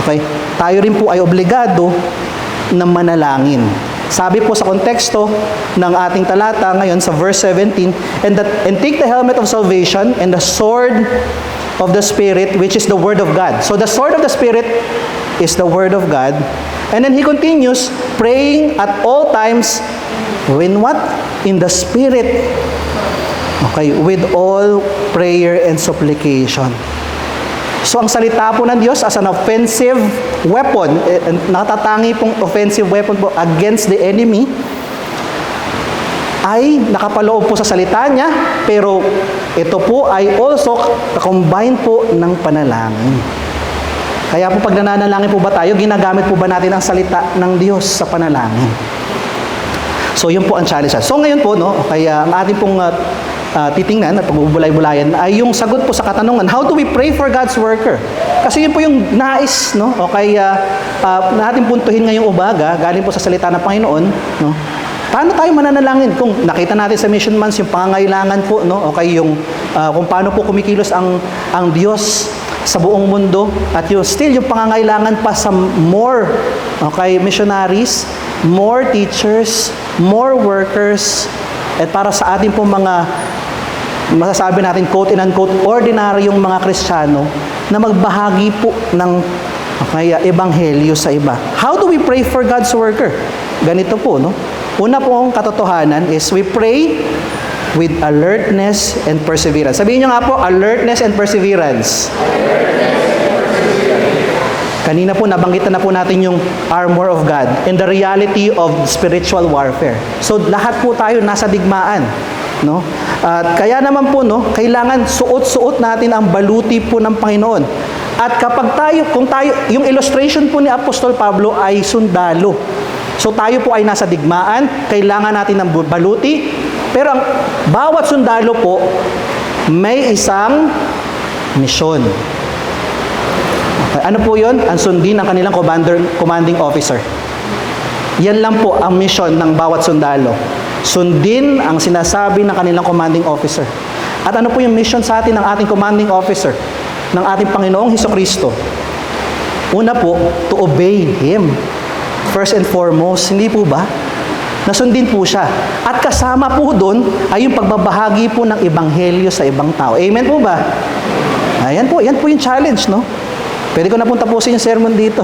okay, tayo rin po ay obligado na manalangin. Sabi po sa konteksto ng ating talata ngayon sa verse 17, and take the helmet of salvation and the sword of the Spirit, which is the Word of God. So the sword of the Spirit is the Word of God. And then he continues, praying at all times, when what? In the Spirit. Okay, with all prayer and supplication. So ang salita po ng Diyos as an offensive weapon, natatangi pong offensive weapon po against the enemy, ay nakapaloob po sa salita niya, pero ito po ay also combine po ng panalangin. Kaya po pag nananalangin po ba tayo, ginagamit po ba natin ang salita ng Diyos sa panalangin? So yun po ang challenge. So ngayon po, no, kaya ang ating pong titingnan at pagbubulay-bulayan ay yung sagot po sa katanungan, how do we pray for God's worker? Kasi yun po yung nais, no? O kaya natin puntuhin ngayong umaga, galing po sa salita ng Panginoon, no? Paano tayo mananalangin? Kung nakita natin sa Mission Months yung pangangailangan po, no? Okay, yung kung paano po kumikilos ang Diyos sa buong mundo at yung still yung pangangailangan pa sa more, okay, missionaries, more teachers, more workers, at para sa ating po mga masasabi natin quote and unquote ordinaryong mga Kristiyano na magbahagi po ng ebanghelyo sa iba. How do we pray for God's worker? Ganito po, no? Una po ang katotohanan is we pray with alertness and perseverance. Sabihin nyo nga po, alertness and perseverance. Kanina po, nabanggitan na po natin yung armor of God and the reality of spiritual warfare. So, lahat po tayo nasa digmaan. No? At kaya naman po, no, kailangan suot-suot natin ang baluti po ng Panginoon. At kung tayo, yung illustration po ni Apostol Pablo ay sundalo. So, tayo po ay nasa digmaan, kailangan natin ng baluti, pero ang bawat sundalo po, may isang misyon. Okay, ano po yun? Ang sundin ng kanilang commanding officer. Yan lang po ang misyon ng bawat sundalo. Sundin ang sinasabi ng kanilang commanding officer. At ano po yung mission sa atin ng ating commanding officer, ng ating Panginoong Hesukristo? Una po, to obey Him. First and foremost, hindi po ba? Nasundin po siya. At kasama po doon ay yung pagbabahagi po ng ebanghelyo sa ibang tao. Amen po ba? Ayan po, yan po yung challenge, no? Pwede ko na pong tapusin yung sermon dito.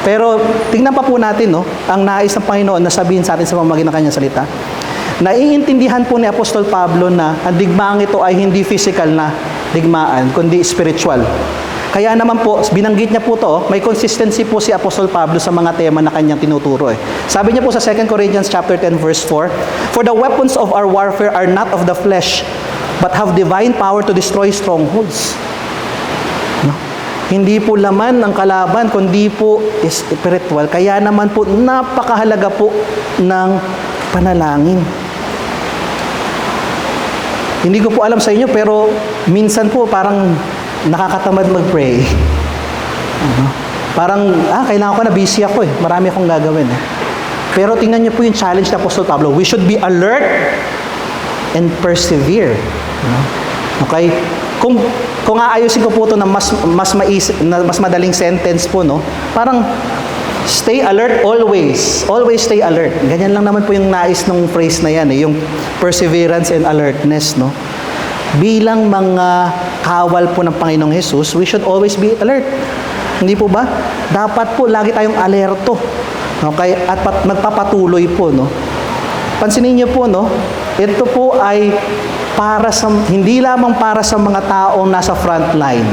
Pero tingnan pa po natin, no, ang nais ng Panginoon na sabihin sa atin sa pamamagitan ng kanyang salita. Naiintindihan po ni Apostol Pablo na ang digmaang ito ay hindi physical na digmaan, kundi spiritual. Kaya naman po, binanggit niya po to, may consistency po si Apostol Pablo sa mga tema na kanyang tinuturo. Sabi niya po sa 2 Corinthians chapter 10 verse 4, "For the weapons of our warfare are not of the flesh, but have divine power to destroy strongholds." No? Hindi po laman ng kalaban, kundi po spiritual. Kaya naman po, napakahalaga po ng panalangin. Hindi ko po alam sa inyo, pero minsan po parang nakakatamad mag-pray. Parang, kailangan ko na, busy ako eh. Marami akong gagawin eh. Pero tingnan niyo po yung challenge ng Apostol Pablo. We should be alert and persevere. Okay? Kung aayusin ko po ito na mas madaling sentence po, no? Parang, stay alert always. Always stay alert. Ganyan lang naman po yung nais ng phrase na yan eh. Yung perseverance and alertness, no? Bilang mga kawal po ng Panginoong Jesus, we should always be alert. Hindi po ba? Dapat po lagi tayong alerto. Okay? At magpapatuloy po, no? Pansinin niyo po, no? Ito po ay hindi lamang para sa mga taong nasa front line.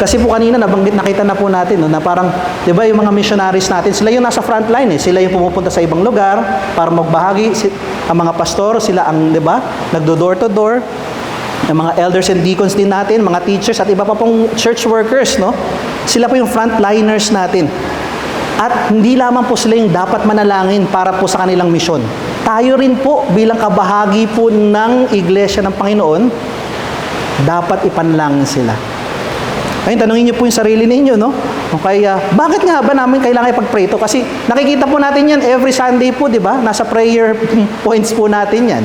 Kasi po kanina nakita na po natin, no, na parang, 'di ba, yung mga missionaries natin, sila yung nasa front line eh. Sila yung pumupunta sa ibang lugar para magbahagi. Ang mga pastor, sila ang, 'di ba, nagdo-door to door. Ang mga elders and deacons din natin, mga teachers at iba pa pong church workers, no? Sila po yung frontliners natin. At hindi lamang po sila yung dapat manalangin para po sa kanilang misyon. Tayo rin po bilang kabahagi po ng Iglesia ng Panginoon, dapat ipanalangin sila. Ayun, tanungin niyo po yung sarili ninyo, no? Okay, bakit nga ba namin kailangan ipag-pray ito? Kasi nakikita po natin yan every Sunday po, di ba? Nasa prayer points po natin yan.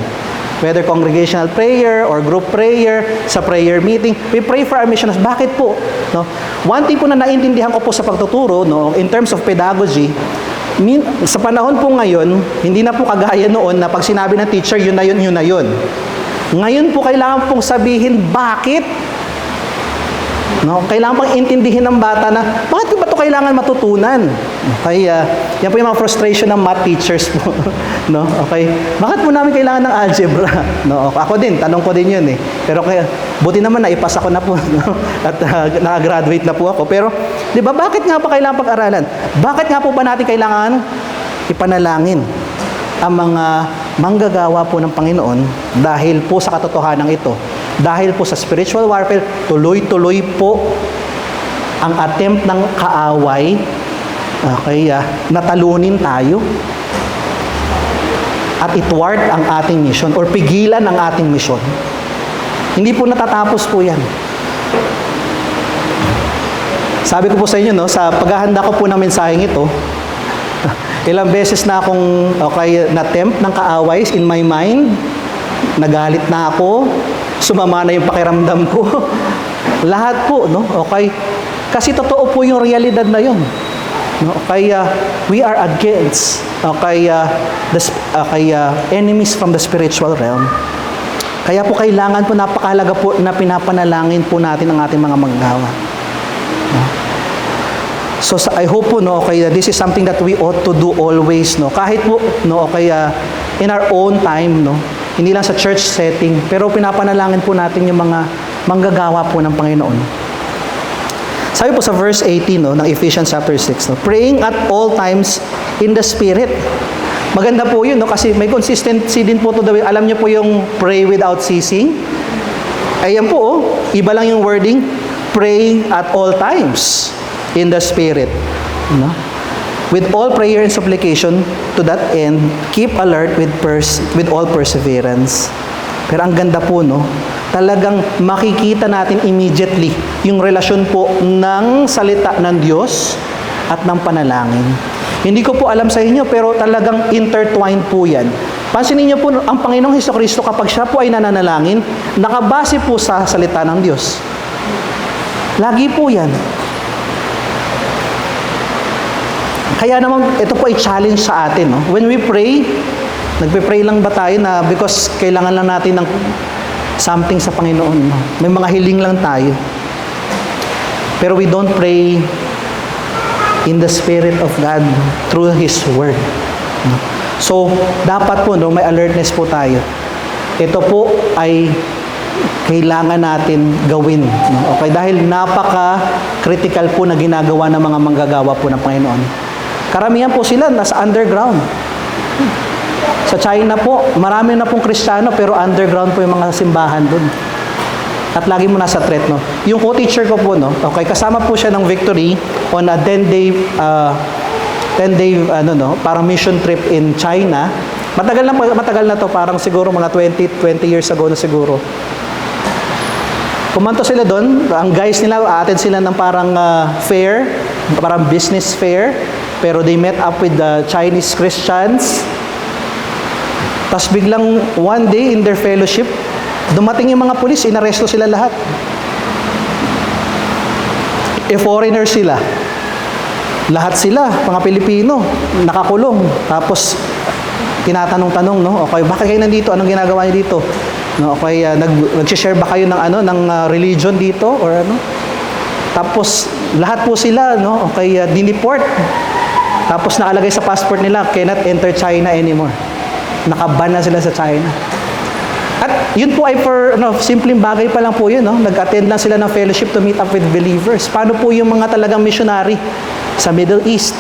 Whether congregational prayer or group prayer, sa prayer meeting, we pray for our missionaries. Bakit po? No? One thing po na naintindihan ko po sa pagtuturo, no, in terms of pedagogy, sa panahon po ngayon, hindi na po kagaya noon na pag sinabi ng teacher, yun na yun, yun na yun. Ngayon po kailangan pong sabihin bakit. No? Kailangan pang intindihin ng bata na, bakit ko ba ito kailangan matutunan? Okay, yan po yung mga frustration ng math teachers po. No? Okay, bakit po namin kailangan ng algebra? No? Ako din, tanong ko din yun eh. Pero buti naman naipasa ko na po. No? At nakagraduate na po ako. Pero, di ba, bakit nga pa kailangan pag-aralan? Bakit nga po ba natin kailangan ipanalangin ang mga manggagawa po ng Panginoon dahil po sa katotohanan ito? Dahil po sa spiritual warfare, tuloy-tuloy po ang attempt ng kaaway, natalunin tayo at itward ang ating mission or pigilan ang ating mission. Hindi po natatapos po yan. Sabi ko po sa inyo, no, sa paghahanda ko po ng mensaheng ito, ilang beses na akong na-tempt ng kaaway in my mind, nagalit na ako, sumama na yung pakiramdam ko. Lahat po, no? Okay? Kasi totoo po yung realidad na yun. No? Kaya we are against enemies from the spiritual realm. Kaya po kailangan po, napakahalaga po na pinapanalangin po natin ang ating mga manggagawa. No? So I hope po, no, this is something that we ought to do always, no? Kahit po, no, in our own time, no? Hindi lang sa church setting, pero pinapanalangin po natin yung mga manggagawa po ng Panginoon. Sabi po sa verse 18, no, ng Ephesians chapter 6, no, praying at all times in the Spirit. Maganda po yun, no, kasi may consistency din po to. Alam niyo po yung pray without ceasing? Ayan po, iba lang yung wording, praying at all times in the Spirit. No? With all prayer and supplication, to that end, keep alert with all perseverance. Pero ang ganda po, no? Talagang makikita natin immediately yung relasyon po ng salita ng Diyos at ng panalangin. Hindi ko po alam sa inyo, pero talagang intertwined po yan. Pansinin niyo po, ang Panginoong Hesukristo, kapag siya po ay nananalangin, nakabase po sa salita ng Diyos. Lagi po yan. Kaya naman, ito po ay challenge sa atin. No? When we pray, nagpe-pray lang ba tayo na because kailangan lang natin ng something sa Panginoon. No? May mga hiling lang tayo. Pero we don't pray in the Spirit of God through His Word. No? So, dapat po, no, may alertness po tayo. Ito po ay kailangan natin gawin. No? Okay, dahil napaka-critical po na ginagawa ng mga manggagawa po ng Panginoon. Karamihan po sila nasa underground. Sa China po, marami na pong Kristiyano pero underground po yung mga simbahan doon. At lagi mo nasa threat, no? Yung co-teacher ko po, no? Okay, kasama po siya ng Victory on a 10-day parang mission trip in China. Matagal na to, parang siguro mga 20 years ago na siguro. Pumunta sila doon, ang guys nila, attend sila ng parang fair, parang business fair, pero they met up with the Chinese Christians. Tapos biglang one day in their fellowship, dumating yung mga pulis, inaresto sila lahat. Foreigner sila. Lahat sila, mga Pilipino, nakakulong. Tapos, tinatanong-tanong, no? Okay, bakit kayo nandito? Anong ginagawa niyo dito? No, okay, nag-share ba kayo ng religion dito or ano? Tapos, lahat po sila, no? Okay, dineport. Tapos nakalagay sa passport nila, cannot enter China anymore. Nakaban na sila sa China. At yun po ay for simpleng bagay pa lang po yun, no? Nag-attend lang sila ng fellowship to meet up with believers. Paano po yung mga talagang missionary sa Middle East?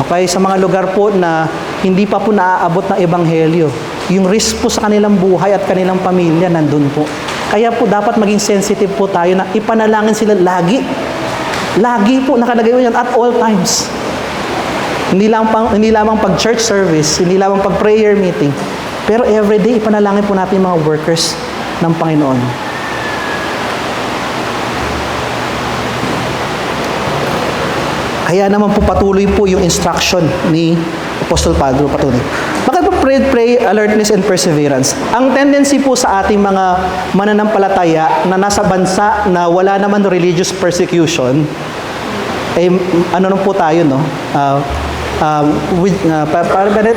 Okay, sa mga lugar po na hindi pa po naaabot ng ebanghelyo. Yung risk po sa kanilang buhay at kanilang pamilya nandun po. Kaya po dapat maging sensitive po tayo na ipanalangin sila lagi. Lagi po nakalagay po yan at all times. Hindi lamang pag church service, hindi lamang pag prayer meeting, pero everyday ipanalangin po natin yung mga workers ng Panginoon. Kaya naman po patuloy po yung instruction ni Apostol Pedro patuloy. Bakit po pray, alertness and perseverance? Ang tendency po sa ating mga mananampalataya na nasa bansa na wala naman religious persecution, eh, ano po tayo, no?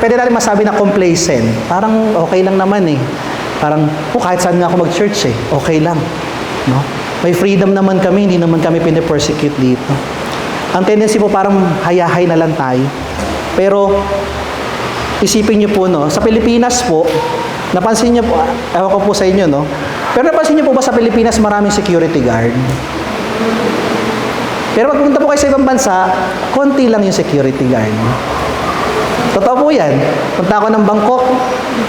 Pwede natin masabi na complacent. Parang okay lang naman eh. Parang, kahit saan nga ako mag-church eh, okay lang. No? May freedom naman kami, hindi naman kami pinipersecute dito. Ang tendency po parang hayahay na lang tayo. Pero, isipin niyo po, no? Sa Pilipinas po, napansin niyo po, ewan ko po sa inyo, no? Pero napansin niyo po ba sa Pilipinas maraming security guard? Pero pag pumunta po kayo sa ibang bansa, konti lang yung security guard. Totoo po yan. Punta ako ng Bangkok,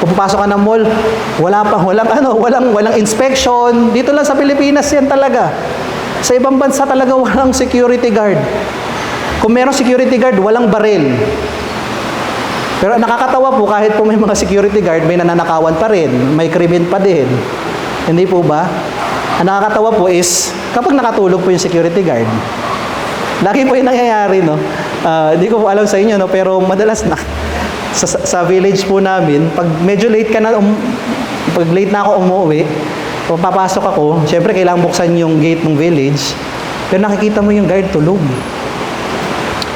pupasok ka ng mall, walang inspection. Dito lang sa Pilipinas yan talaga. Sa ibang bansa talaga walang security guard. Kung meron security guard, walang baril. Pero nakakatawa po, kahit po may mga security guard, may nananakawan pa rin, may krimen pa din. Hindi po ba? Ang nakakatawa po is, kapag nakatulog po yung security guard, lagi po yung nangyayari, no? Hindi ko po alam sa inyo, no? Pero madalas na, sa village po namin, pag medyo late ka na, pag late na ako umuwi, papasok ako, syempre kailangan buksan yung gate ng village, pero nakikita mo yung guard tulog.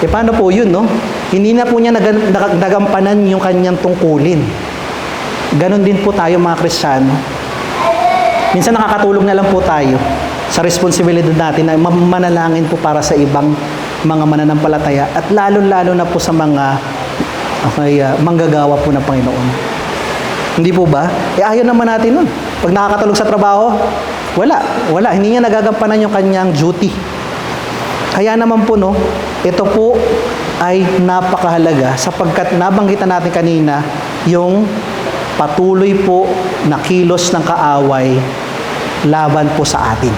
Eh paano po yun, no? Hindi na po niya nagampanan yung kanyang tungkulin. Ganon din po tayo mga Kristiyano. Minsan nakakatulog na lang po tayo sa responsibilidad natin na manalangin po para sa ibang mga mananampalataya at lalo-lalo na po sa mga manggagawa po ng Panginoon. Hindi po ba? Ayaw naman natin nun. Pag nakakatulog sa trabaho, wala. Hindi niya nagagampanan yung kanyang duty. Kaya naman po, no, ito po ay napakahalaga sapagkat nabanggitan natin kanina yung patuloy po na kilos ng kaaway laban po sa atin.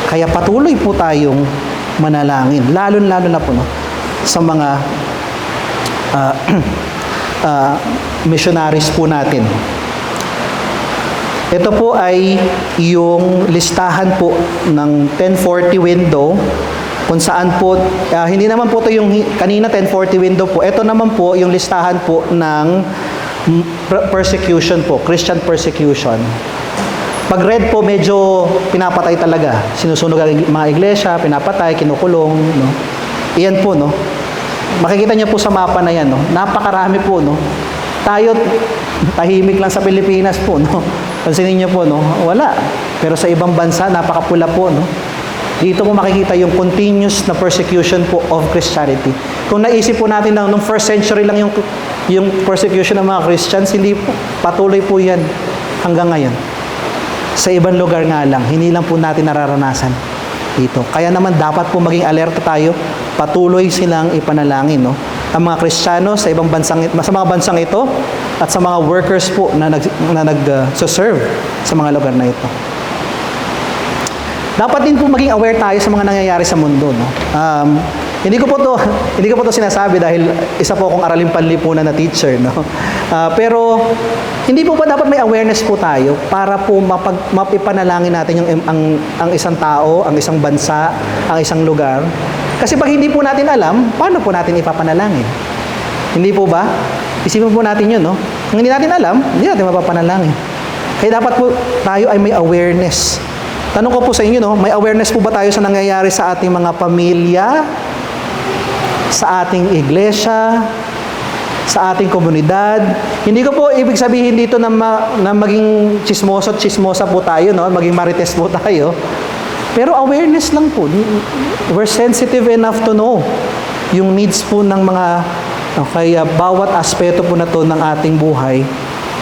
Kaya patuloy po tayong manalangin. Lalo-lalo na po, no, sa mga missionaries po natin. Ito po ay yung listahan po ng 1040 window kung saan po, hindi naman po ito yung kanina 1040 window po. Ito naman po yung listahan po ng persecution po, Christian persecution. Pag red po, medyo pinapatay talaga. Sinusunog ang mga iglesia, pinapatay, kinukulong. No? Iyan po, no? makikita niyo po sa mapa na yan, no? Napakarami po, no? Tayo, tahimik lang sa Pilipinas po, no? Pansinin niyo po, no? Wala. Pero sa ibang bansa, napakapula po, no? Dito po makikita yung continuous na persecution po of Christianity. Kung naisip po natin na nung first century lang yung persecution ng mga Christians, hindi po, patuloy po yan hanggang ngayon. Sa ibang lugar nga lang, hindi lang po natin nararanasan dito. Kaya naman dapat po maging alerto tayo, patuloy silang ipanalangin, no? Ang mga Kristiyano sa ibang bansang, sa mga bansang ito at sa mga workers po na nag-serve sa mga lugar na ito. Dapat din po maging aware tayo sa mga nangyayari sa mundo, no? Hindi ko po to sinasabi dahil isa po akong araling panlipunan na teacher, no? Pero hindi po ba dapat may awareness po tayo para po mapipanalangin natin yung ang isang tao, ang isang bansa, ang isang lugar? Kasi pag hindi po natin alam, paano po natin ipapanalangin? Hindi po ba? Isipin po natin yun, no? Kung hindi natin alam, hindi natin mapapanalangin. Kaya dapat po tayo ay may awareness. Tanong ko po sa inyo, no? May awareness po ba tayo sa nangyayari sa ating mga pamilya, sa ating iglesia, sa ating komunidad? Hindi ko po ibig sabihin dito na maging chismosa po tayo, no? Maging marites po tayo. Pero awareness lang po. We're sensitive enough to know yung needs po ng mga, kaya bawat aspeto po na to ng ating buhay,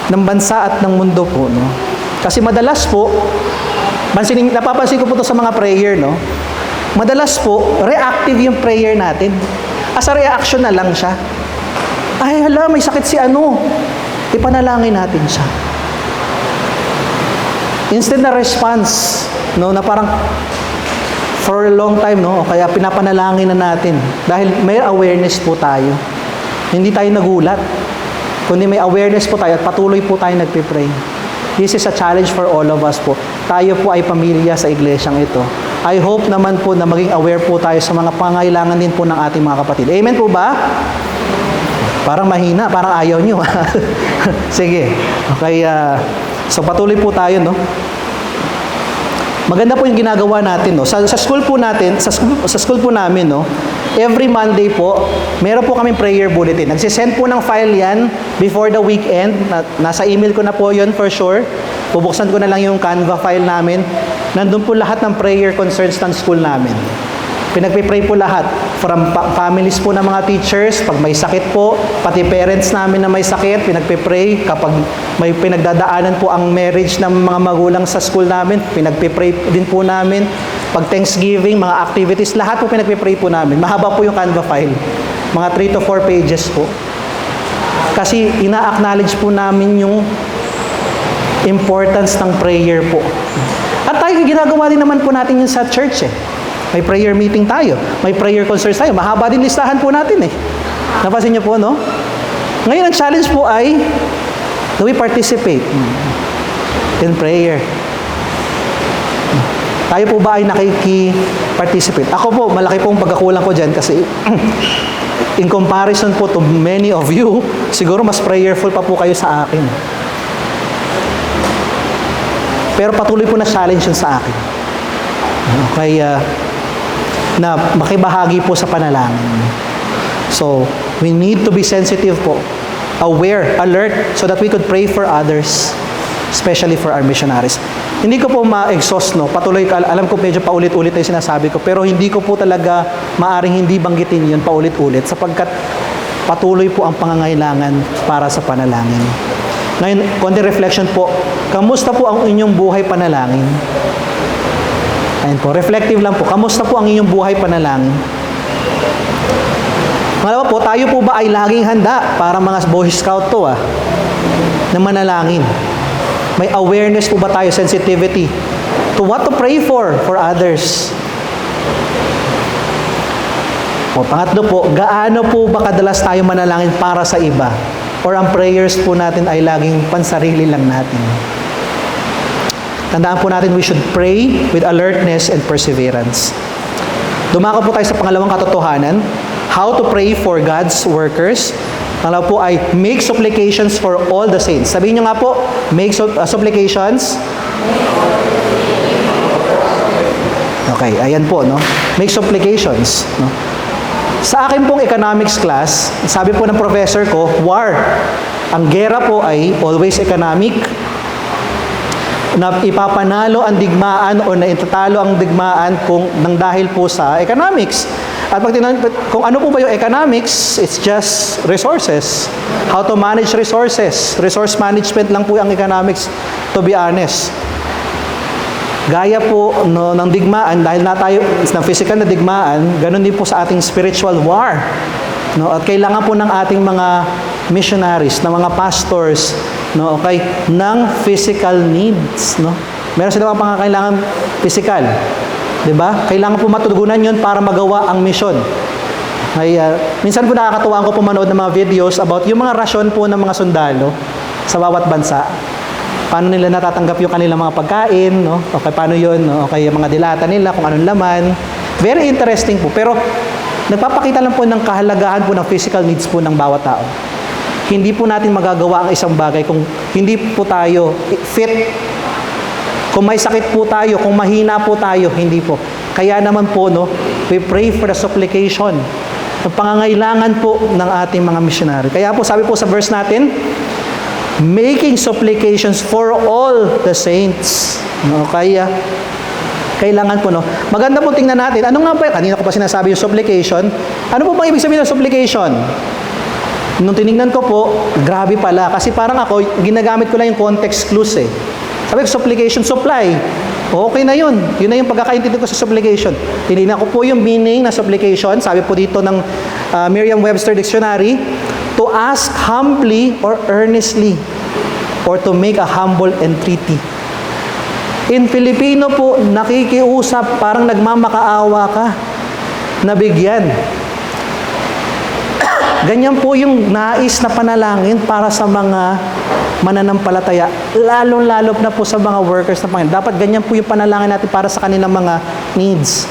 ng bansa at ng mundo po, no? Kasi madalas po, napapansin ko po to sa mga prayer, no? Madalas po, reactive yung prayer natin. As a reaction na lang siya. Ay, hala, may sakit si ano. Ipanalangin natin siya. Instead na response, no, na parang for a long time, no, o kaya pinapanalangin na natin. Dahil may awareness po tayo. Hindi tayo nagulat. Kundi may awareness po tayo at patuloy po tayo nagpipray. This is a challenge for all of us po. Tayo po ay pamilya sa iglesyang ito. I hope naman po na maging aware po tayo sa mga pangailangan din po ng ating mga kapatid. Amen po ba? Parang mahina, parang ayaw nyo. Sige. Okay, so patuloy po tayo, no? Maganda po yung ginagawa natin, no? Sa school po natin, sa school po namin, no? Every Monday po, meron po kaming prayer bulletin. Nagsisend po ng file yan before the weekend. Nasa email ko na po yun for sure. Bubuksan ko na lang yung Canva file namin. Nandun po lahat ng prayer concerns ng school namin. Pinagpipray po lahat. From families po ng mga teachers, pag may sakit po, pati parents namin na may sakit, pinagpipray. Kapag may pinagdadaanan po ang marriage ng mga magulang sa school namin, pinagpipray din po namin. Pag Thanksgiving, mga activities, lahat po pinagpipray po namin. Mahaba po yung Canva file. Mga 3 to 4 pages po. Kasi ina-acknowledge po namin yung importance ng prayer po. At tayo, ginagawa din naman po natin yun sa church eh. May prayer meeting tayo. May prayer concerns tayo. Mahaba din listahan po natin eh. Napansin niyo po, no? Ngayon, ang challenge po ay, do we participate in prayer? Tayo po ba ay nakiki-participate? Ako po, malaki pong pagkakulang ko dyan kasi in comparison po to many of you, siguro mas prayerful pa po kayo sa akin. Pero patuloy po na challenge yun sa akin. Kaya, na makibahagi po sa panalangin. So, we need to be sensitive po, aware, alert, so that we could pray for others, especially for our missionaries. Hindi ko po ma-exhaust, no? Patuloy, alam ko medyo paulit-ulit na yung sinasabi ko, pero hindi ko po talaga maaring hindi banggitin yun paulit-ulit sapagkat patuloy po ang pangangailangan para sa panalangin. Ngayon, konti reflection po, kamusta po ang inyong buhay panalangin? Ayan po, reflective lang po. Kamusta po ang inyong buhay panalangin? Pangalawa po, tayo po ba ay laging handa para mga Boy Scout to na manalangin? May awareness po ba tayo, sensitivity to what to pray for others? O, pangatlo po, gaano po ba kadalas tayo manalangin para sa iba? Or ang prayers po natin ay laging pansarili lang natin? Tandaan po natin, we should pray with alertness and perseverance. Dumako po tayo sa pangalawang katotohanan, how to pray for God's workers. Pangalawa po ay make supplications for all the saints. Sabihin nyo nga po, make supplications. Okay, ayan po, no? Make supplications, no? Sa akin pong economics class, sabi po ng professor ko, war. Ang gera po ay always economic, na ipapanalo ang digmaan o naitatalo ang digmaan kung nang dahil po sa economics. At pag kung ano po ba yung economics, it's just resources. How to manage resources. Resource management lang po ang economics, to be honest. Gaya po no, ng digmaan, dahil na tayo ng physical na digmaan, ganun din po sa ating spiritual war. No? At kailangan po ng ating mga missionaries, ng mga pastors, no, okay, ng physical needs, no? Meron silang mga pangangailangan physical, 'di ba? Kailangan po matugunan 'yon para magawa ang mission. Ay minsan po nakakatuwa ko pumanood ng mga videos about yung mga rasyon po ng mga sundalo sa bawat bansa. Paano nila natatanggap yung kanilang mga pagkain, no? Okay, paano 'yon, no? Okay, yung mga dilata nila kung anong laman. Very interesting po. Pero nagpapakita lang po ng kahalagahan po ng physical needs po ng bawat tao. Hindi po natin magagawa ang isang bagay kung hindi po tayo fit. Kung may sakit po tayo, kung mahina po tayo, hindi po. Kaya naman po, no, we pray for the supplication. Ang pangangailangan po ng ating mga missionary. Kaya po, sabi po sa verse natin, making supplications for all the saints. No, kaya, kailangan po, no. Maganda po tingnan natin. Ano nga ba? Kanina ko pa sinasabi yung supplication. Ano po bang ibig sabihin ng supplication? Nung tinignan ko po, grabe pala. Kasi parang ako, ginagamit ko lang yung context clues eh. Sabi ko, supplication, supply. Okay na yun. Yun na yung pagkakaintindi ko sa supplication. Tinignan ko po yung meaning na supplication. Sabi po dito ng Merriam-Webster Dictionary, to ask humbly or earnestly, or to make a humble entreaty. In Filipino po, nakikiusap, parang nagmamakaawa ka, nabigyan. Ganyan po yung nais na panalangin para sa mga mananampalataya. Lalo-lalo na po sa mga workers na Panginoon. Dapat ganyan po yung panalangin natin para sa kanilang mga needs.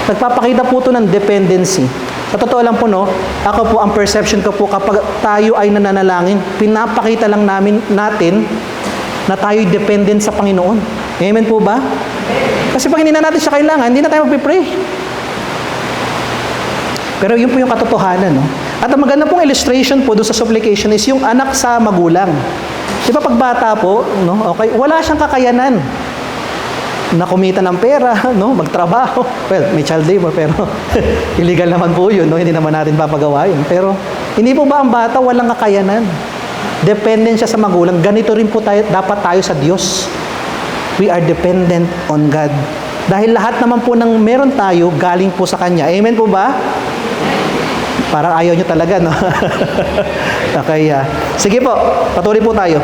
Nagpapakita po ito ng dependency. Sa totoo lang po, no, ako po, ang perception ko po, kapag tayo ay nananalangin, pinapakita lang natin na tayo'y dependent sa Panginoon. Amen po ba? Kasi pag hindi na natin siya kailangan, hindi na tayo magpipray. Pero yun po yung katotohanan, no? At ang maganda pong illustration po doon sa supplication is yung anak sa magulang. Di ba pag bata po, no? Okay, wala siyang kakayanan na kumita ng pera, no? Magtrabaho. Well, may child labor, pero illegal naman po yun, no? Hindi naman natin papagawa yun. Pero hindi po ba ang bata walang kakayanan? Dependent siya sa magulang. Ganito rin po dapat tayo sa Diyos. We are dependent on God. Dahil lahat naman po ng meron tayo, galing po sa Kanya. Amen po ba? Parang ayaw nyo talaga, no? Okay, sige po, patuloy po tayo.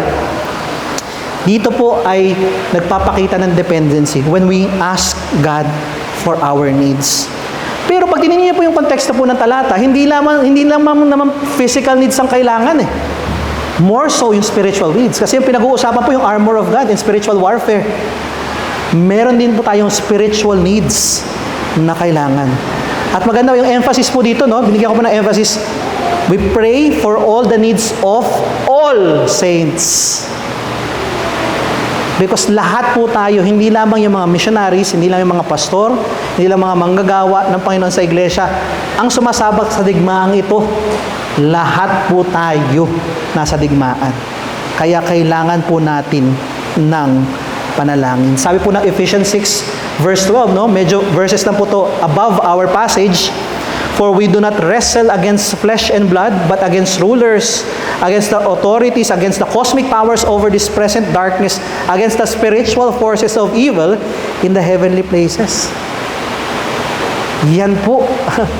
Dito po ay nagpapakita ng dependency when we ask God for our needs. Pero pag tinignan niyo po yung konteksto po ng talata, hindi naman physical needs ang kailangan eh. More so yung spiritual needs. Kasi yung pinag-uusapan po yung armor of God in spiritual warfare. Meron din po tayong spiritual needs na kailangan. At maganda yung emphasis po dito, no? Binigyan ko po ng emphasis. We pray for all the needs of all saints. Because lahat po tayo, hindi lamang yung mga missionaries, hindi lang yung mga pastor, hindi lang mga manggagawa ng Panginoon sa iglesia, ang sumasabak sa digmaang ito, lahat po tayo nasa digmaan. Kaya kailangan po natin ng panalangin. Sabi po ng Ephesians 6, verse 12, no? Medyo verses lang po to above our passage. For we do not wrestle against flesh and blood, but against rulers, against the authorities, against the cosmic powers over this present darkness, against the spiritual forces of evil in the heavenly places. Yan po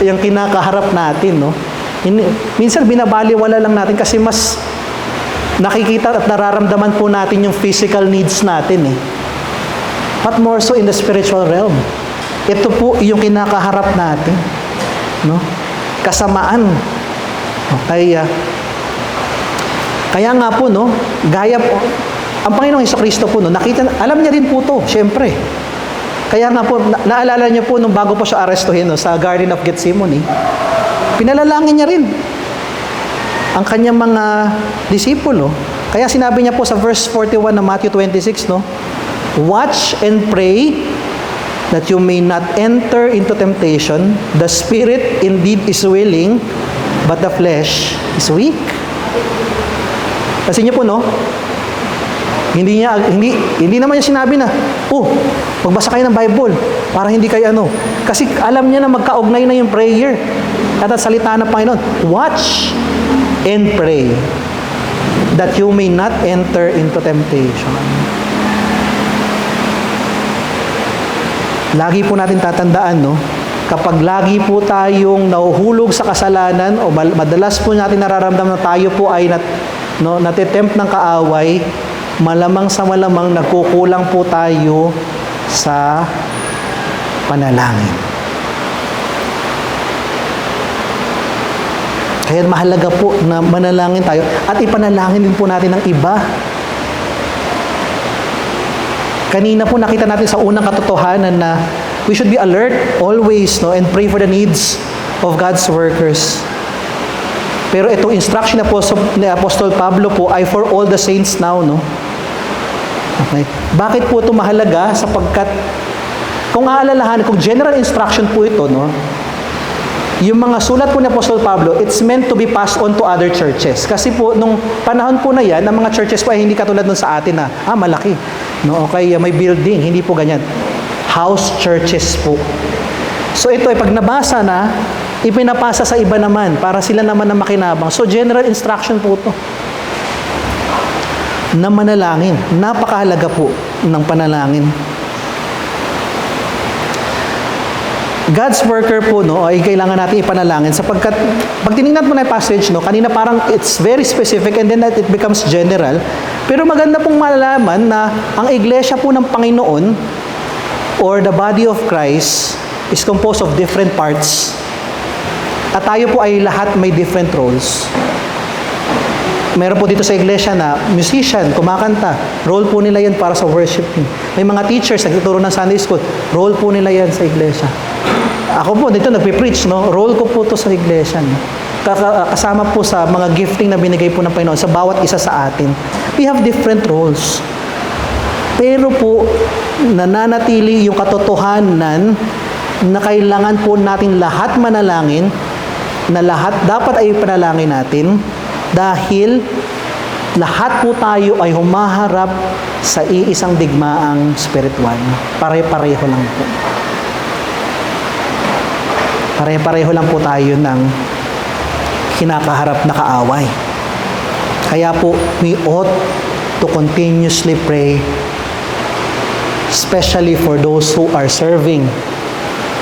yung kinakaharap natin, no? Minsan binabaliwala lang natin kasi mas nakikita at nararamdaman po natin yung physical needs natin eh. But more so in the spiritual realm. Ito po yung kinakaharap natin, no? Kasamaan. Okay. Kaya nga po, no, gaya po, ang Panginoong Hesukristo po, no, nakita, alam niya rin po to, syempre. Kaya nga po, naalala niyo po nung bago po siya arestuhin, no, sa Garden of Gethsemane, pinalalangin niya rin ang kanyang mga disipulo. Kaya sinabi niya po sa verse 41 ng Matthew 26, no, watch and pray that you may not enter into temptation. The spirit indeed is willing, but the flesh is weak. Kasi niyo po, no? Hindi naman niya sinabi na, magbasa kayo ng Bible para hindi kayo ano. Kasi alam niya na magkaugnay na yung prayer at ang salita ng Panginoon. Watch and pray that you may not enter into temptation. Lagi po natin tatandaan, no? Kapag lagi po tayong nahuhulog sa kasalanan o madalas po natin nararamdaman na tayo po ay natitempt ng kaaway, malamang sa malamang nagkukulang po tayo sa panalangin. Kaya mahalaga po na manalangin tayo at ipanalangin din po natin ng iba. Kanina po nakita natin sa unang katotohanan na we should be alert always, no, and pray for the needs of God's workers. Pero itong instruction ni Apostol Pablo po ay for all the saints now, no? Okay. Bakit po ito mahalaga? Sapagkat kung aalalahan, kung general instruction po ito, no? Yung mga sulat po ni Apostol Pablo, it's meant to be passed on to other churches. Kasi po, nung panahon po na yan, ang mga churches po ay hindi katulad nun sa atin na, malaki. No? Okay, may building. Hindi po ganyan. House churches po. So ito ay pag nabasa na, ipinapasa sa iba naman para sila naman na makinabang. So general instruction po ito. Na manalangin. Napakahalaga po ng panalangin. God's worker po, no, ay kailangan natin ipanalangin sapagkat pag tinignan mo na yung passage, no, kanina parang it's very specific and then that it becomes general. Pero maganda pong malalaman na ang iglesia po ng Panginoon or the body of Christ is composed of different parts. At tayo po ay lahat may different roles. Meron po dito sa iglesia na musician, kumakanta. Role po nila yan para sa worship. May mga teachers, nagtuturo ng Sunday school. Role po nila yan sa iglesia. Ako po, dito nagpipreach, no? Role ko po to sa iglesia. No? Kasama po sa mga gifting na binigay po ng Panginoon sa bawat isa sa atin. We have different roles. Pero po, nananatili yung katotohanan na kailangan po natin lahat manalangin, na lahat dapat ay panalangin natin dahil lahat po tayo ay humaharap sa iisang digmaang spiritual. Pare-pareho lang po. Pare-pareho lang po tayo ng kinakaharap na kaaway. Kaya po, we ought to continuously pray, especially for those who are serving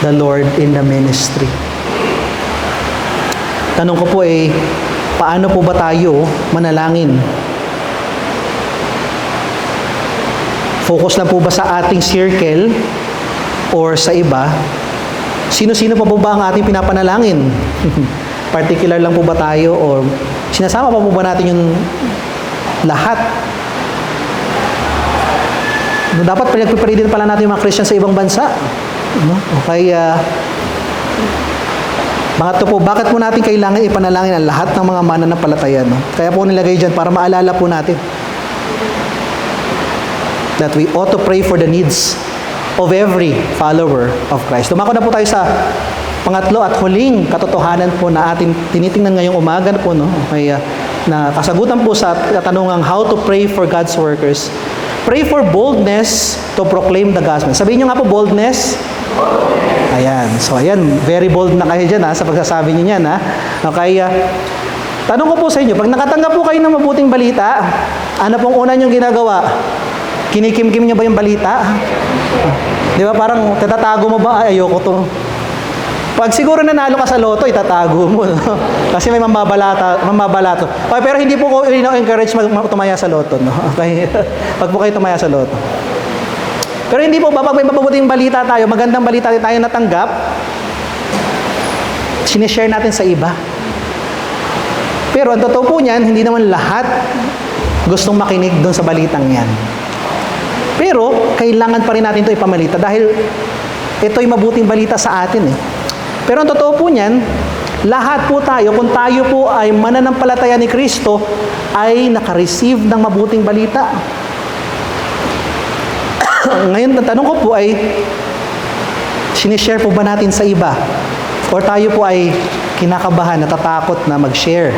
the Lord in the ministry. Tanong ko po paano po ba tayo manalangin? Focus lang po ba sa ating circle or sa iba? Sino-sino pa po ba ang ating pinapanalangin? Particular lang po ba tayo or sinasama pa po ba natin yung lahat? Dapat pinagpipari din pala natin yung mga Christian sa ibang bansa. Okay, bakit po natin kailangan ipanalangin ang lahat ng mga mananampalataya? No? Kaya po nilagay dyan para maalala po natin that we ought to pray for the needs of every follower of Christ. Dumako na po tayo sa pangatlo at huling katotohanan po na ating tinitingnan ngayong umaga po, no? Okay, na kasagutan po sa katanungang how to pray for God's workers. Pray for boldness to proclaim the gospel. Sabihin nyo nga po, boldness. Ayan. So, ayan. Very bold na kayo dyan, sa pagsasabi nyo yan, Okay. Tanong ko po sa inyo, pag nakatanggap po kayo ng mabuting balita, ano pong una nyong ginagawa? Kinikim-kim nyo ba yung balita? Di ba parang tatatago mo ba? Ayoko to. Pag siguro nanalo ka sa loto, itatago mo. No? Kasi may mambabalato. Okay, pero hindi po ko encourage tumaya sa loto. No? Okay? Pag po kayo tumaya sa loto. Pero hindi po ba, pag may mabuting balita tayo, magandang balita tayo natanggap, sinishare natin sa iba. Pero ang totoo po niyan, hindi naman lahat gustong makinig doon sa balitang yan. Pero, kailangan pa rin natin ito ipamalita dahil ito'y mabuting balita sa atin. Pero ang totoo po niyan, lahat po tayo, kung tayo po ay mananampalataya ni Kristo, ay nakareceive ng mabuting balita. Ngayon, ang tanong ko po ay, Sinishare po ba natin sa iba? Or tayo po ay kinakabahan, natatakot na mag-share?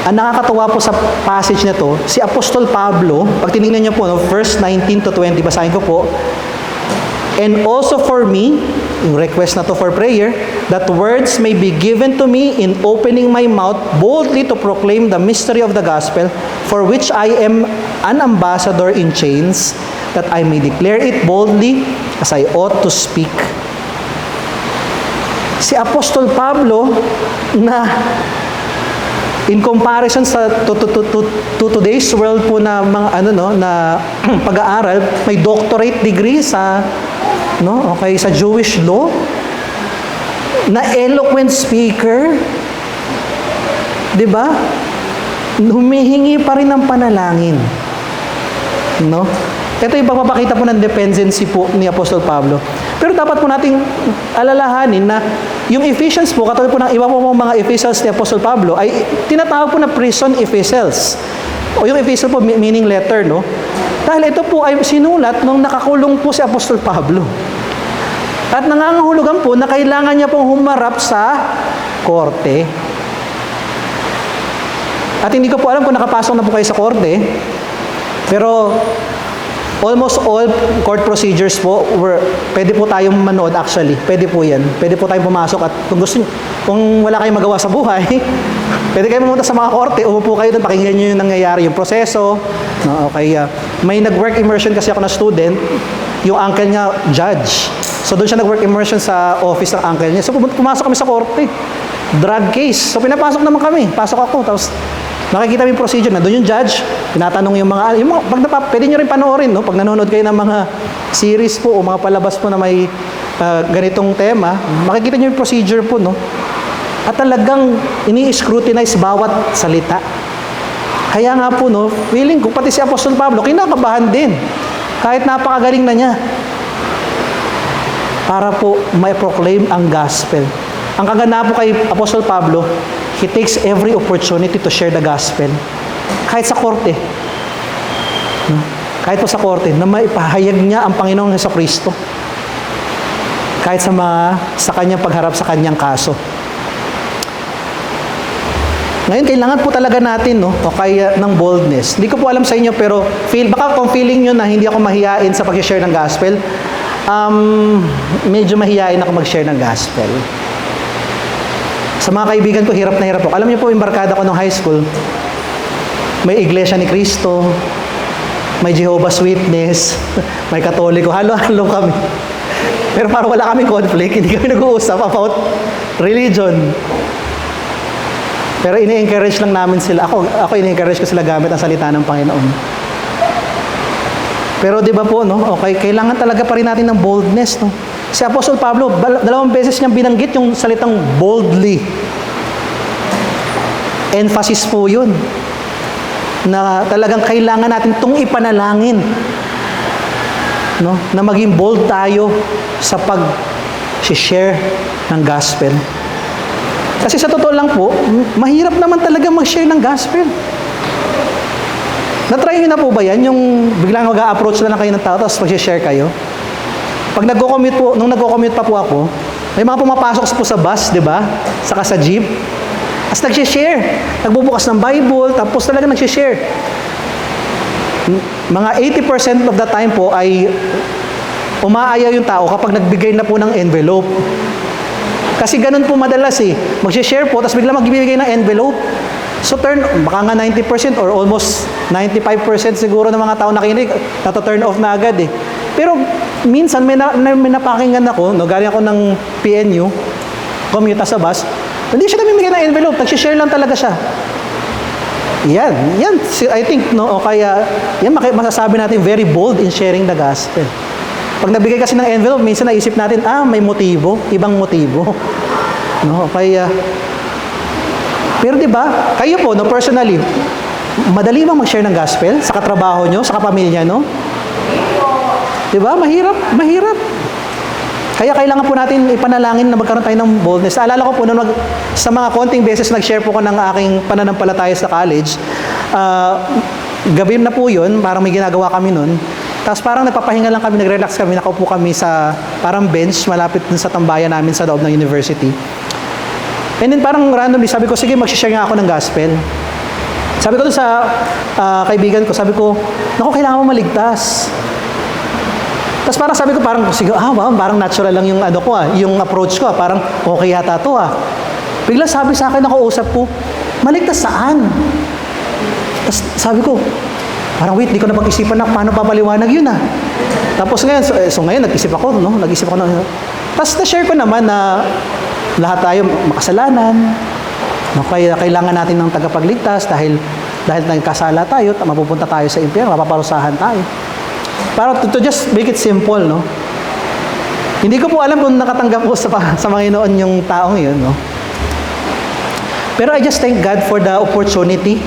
Ang nakakatuwa po sa passage na to, si Apostol Pablo, pag tinignan niyo po, no, verse 19 to 20, basahin ko po, and also for me, yung request na to for prayer, that words may be given to me in opening my mouth boldly to proclaim the mystery of the gospel, for which I am an ambassador in chains, that I may declare it boldly as I ought to speak. Si Apostol Pablo na in comparison sa to today's world po na mga na pag-aaral, may doctorate degree sa sa Jewish law, na eloquent speaker, 'di ba? Humihingi pa rin ng panalangin. No? Ito yung pagpapakita po ng dependency po ni Apostol Pablo. Pero dapat po nating alalahanin na yung Ephesians po, katulad po ng iba po mga epistles ni Apostol Pablo, ay tinatawag po na prison epistles. O yung epistle po, meaning letter, no? Dahil ito po ay sinulat nung nakakulong po si Apostol Pablo. At nangangahulugan po na kailangan niya pong humarap sa korte. At hindi ko po alam kung nakapasok na po kayo sa korte, pero almost all court procedures po, pwede po tayong manood actually. Pwede po yan. Pwede po tayong pumasok at kung wala kayong magawa sa buhay, pwede kayong pumunta sa mga korte, umupo kayo doon, pakinggan nyo yung nangyayari, yung proseso. No, okay, may nag-work immersion kasi ako na student, yung uncle niya, judge. So doon siya nag-work immersion sa office ng uncle niya. So pumasok kami sa korte. Drug case. So pinapasok naman kami. Pasok ako, tapos nakikita mo yung procedure na doon yung judge, tinatanong yung mga pwede nyo rin panoorin, no? Pag nanonood kayo ng mga series po o mga palabas po na may ganitong tema, makikita nyo yung procedure po, no? At talagang ini-scrutinize bawat salita. Kaya nga po, no, feeling ko, pati si Apostol Pablo, kinakabahan din. Kahit napakagaling na niya. Para po may proclaim ang gospel. Ang kaganda po kay Apostol Pablo, he takes every opportunity to share the gospel. Kahit sa korte. Kahit po sa korte, na maipahayag niya ang Panginoong Jesucristo. Kahit sa kanyang pagharap sa kanyang kaso. Ngayon, kailangan po talaga natin, no, o kaya ng boldness. Hindi ko po alam sa inyo, pero baka kung feeling nyo na hindi ako mahiyain sa pag-share ng gospel, medyo mahiyain ako mag-share ng gospel. Sa mga kaibigan ko, hirap na hirap po. Alam niyo po, yung barkada ko nung high school, may Iglesia ni Cristo, may Jehovah's Witness, may Katoliko, halo-halo kami. Pero parang wala kaming conflict, hindi kami nag-uusap about religion. Pero ini-encourage lang namin sila. Ako ini-encourage ko sila gamit ang salita ng Panginoon. Pero di ba po, no? Okay, kailangan talaga pa rin natin ng boldness, no? Si Apostol Pablo, 2 beses niyang binanggit yung salitang boldly. Emphasis po yun. Na talagang kailangan natin itong ipanalangin. No? Na maging bold tayo sa pag-share ng gospel. Kasi sa totoo lang po, mahirap naman talaga mag-share ng gospel. Na-try nyo na po ba yan? Yung biglang mag-a-approach na lang kayo ng tao, tapos mag-share kayo? Pag nagko-commute po, nung nagko-commute pa po ako, may mga pumapasok po sa bus, di ba? Saka sa jeep. Tapos nag-share. Nagbubukas ng Bible, tapos talaga nag-share. Mga 80% of the time po ay umaaya yung tao kapag nagbigay na po ng envelope. Kasi ganun po madalas eh. Mag-share po, tapos bigla magbibigay ng envelope. So baka nga 90% or almost 95% siguro ng mga tao nakinig, nato-turn off na agad eh. Pero minsan may napakinggan ako, no, galing ako ng PNU, commute sa bus, hindi siya namimigay ng envelope, nag-share lang talaga siya. Yan, I think, no, o kaya, yan masasabi natin very bold in sharing the gospel. Pag nabigay kasi ng envelope, minsan naisip natin, may motibo, ibang motibo. No, kaya, pero di ba, kayo po, no, personally, madali bang mag-share ng gospel sa katrabaho nyo, sa kapamilya, no? Di ba? Mahirap. Kaya kailangan po natin ipanalangin na magkaroon tayo ng boldness. Alala ko po, sa mga konting beses nag-share po ko ng aking pananampalataya sa college, gabi na po yun, parang may ginagawa kami nun. Tapos parang nagpapahinga lang kami, nag-relax kami, nakaupo kami sa parang bench malapit dun sa tambayan namin sa loob ng university. And then parang randomly, sabi ko, sige, mag-share nga ako ng gospel. Sabi ko dun sa kaibigan ko, sabi ko, naku, kailangan mo maligtas. Tapos parang sabi ko, parang, sige, wow, parang natural lang yung ano ko yung approach ko parang okay yata to Bigla sabi sa akin, usap ko, maligtas saan? Tapos sabi ko, parang wait, di ko na pag-isipan na paano papaliwanag yun Tapos ngayon, so ngayon nag-isip ako, Tapos na-share ko naman na lahat tayo makasalanan, kaya kailangan natin ng tagapagligtas dahil nagkasala tayo, mapupunta tayo sa impyerno, mapaparusahan tayo. Para to just make it simple, Hindi ko po alam kung nakatanggap po sa Panginoon yung taong yun, Pero I just thank God for the opportunity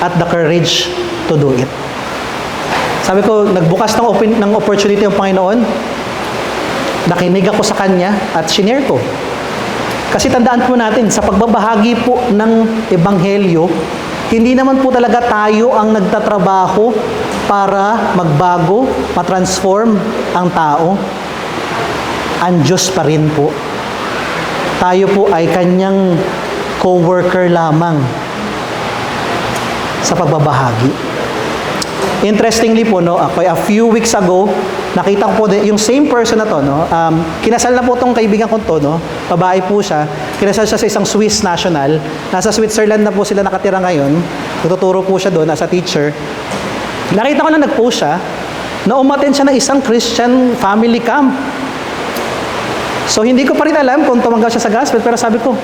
at the courage to do it. Sabi ko, nagbukas ng opportunity ang Panginoon, nakinig ako sa Kanya at shinare ko. Kasi tandaan po natin, sa pagbabahagi po ng Ebanghelyo, hindi naman po talaga tayo ang nagtatrabaho para magbago, matransform ang tao. Ang Diyos pa rin po. Tayo po ay Kanyang co-worker lamang sa pagbabahagi. Interestingly po, a few weeks ago, nakita ko po yung same person na to, kinasal na po tong kaibigan ko to, babae po siya, kinasal siya sa isang Swiss national, nasa Switzerland na po sila nakatira ngayon, tuturo po siya doon as a teacher. Nakita ko na nag-post siya, na umattend siya ng isang Christian family camp. So hindi ko pa rin alam kung tumanggap siya sa gospel, pero sabi ko,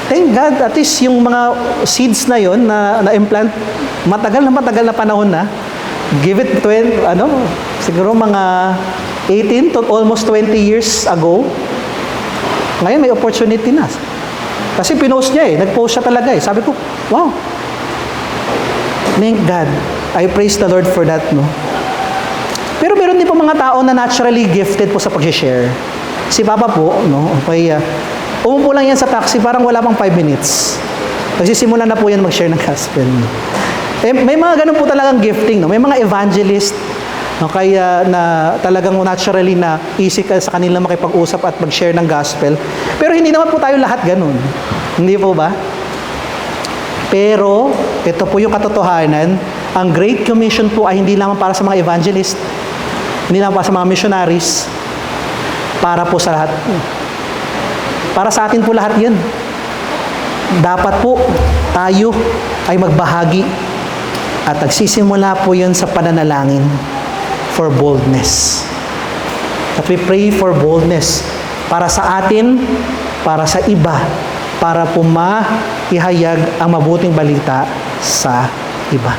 thank God, at least yung mga seeds na yon na implant, matagal na panahon na, give it 20, siguro mga 18 to almost 20 years ago, ngayon may opportunity na. Kasi pinost niya nag-post siya talaga Sabi ko, wow, thank God. I praise the Lord for that, Pero meron din po mga tao na naturally gifted po sa pag-share. Si Papa po, okay, umupo lang yan sa taxi, parang wala pang 5 minutes. Nagsisimula na po yan mag-share ng gospel. May mga ganun po talagang gifting, May mga evangelist, kaya na talagang naturally na easy ka sa kanila makipag-usap at mag-share ng gospel. Pero hindi naman po tayo lahat ganun. Hindi po ba? Pero, ito po yung katotohanan, ang Great Commission po ay hindi lamang para sa mga evangelist, hindi lamang para sa mga missionaries, para po sa lahat. Para sa atin po lahat yun. Dapat po tayo ay magbahagi at nagsisimula po yun sa pananalangin for boldness. That we pray for boldness para sa atin, para sa iba, para po maihayag ang mabuting balita sa iba.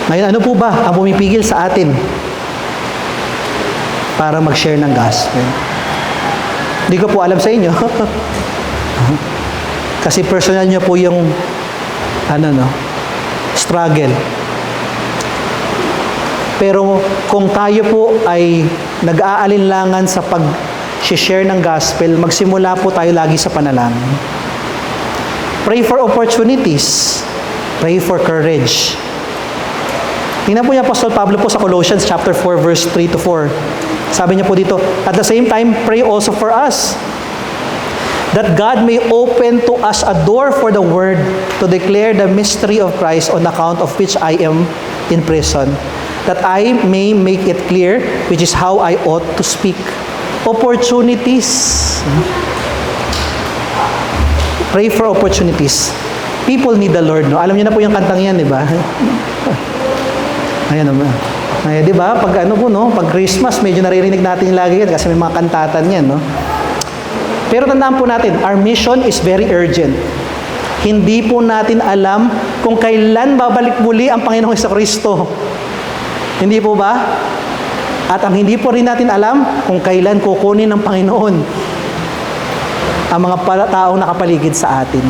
Ngayon, ano po ba ang pumipigil sa atin para mag-share ng gospel? Hindi ko po alam sa inyo. Kasi personal nyo po yung struggle. Pero kung tayo po ay nag-aalinlangan sa pag-share ng gospel, magsimula po tayo lagi sa panalangin. Pray for opportunities. Pray for courage. Tingnan po niya Apostol Pablo po sa Colossians chapter 4 verse 3 to 4. Sabi niya po dito, at the same time, pray also for us, that God may open to us a door for the word to declare the mystery of Christ, on account of which I am in prison, that I may make it clear which is how I ought to speak. Opportunities. Pray for opportunities. People need the Lord, Alam niyo na po yung kantang yan, di ba? Ayan naman. Ay, di ba? Pag pag Christmas, medyo naririnig natin lagi yan kasi may mga kantatan yan, Pero tandaan po natin, our mission is very urgent. Hindi po natin alam kung kailan babalik muli ang Panginoong Jesucristo. Hindi po ba? At ang hindi po rin natin alam kung kailan kukunin ng Panginoon ang mga taong nakapaligid sa atin.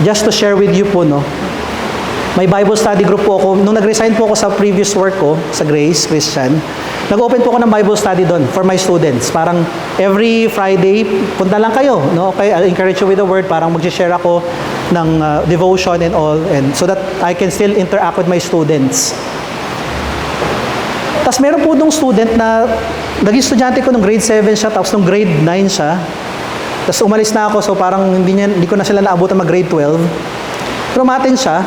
Just to share with you po, may Bible study group po ako. Nung nag-resign po ako sa previous work ko, sa Grace Christian, nag-open po ako ng Bible study doon for my students. Parang every Friday, punta lang kayo. Okay, I'll encourage you with the word. Parang mag-share ako devotion and all, and so that I can still interact with my students. Tapos meron po nung student na naging estudyante ko nung grade 7 siya, tapos nung grade 9 siya. Tapos umalis na ako, so parang hindi ko na sila naabutan mag grade 12. Pero umatin siya.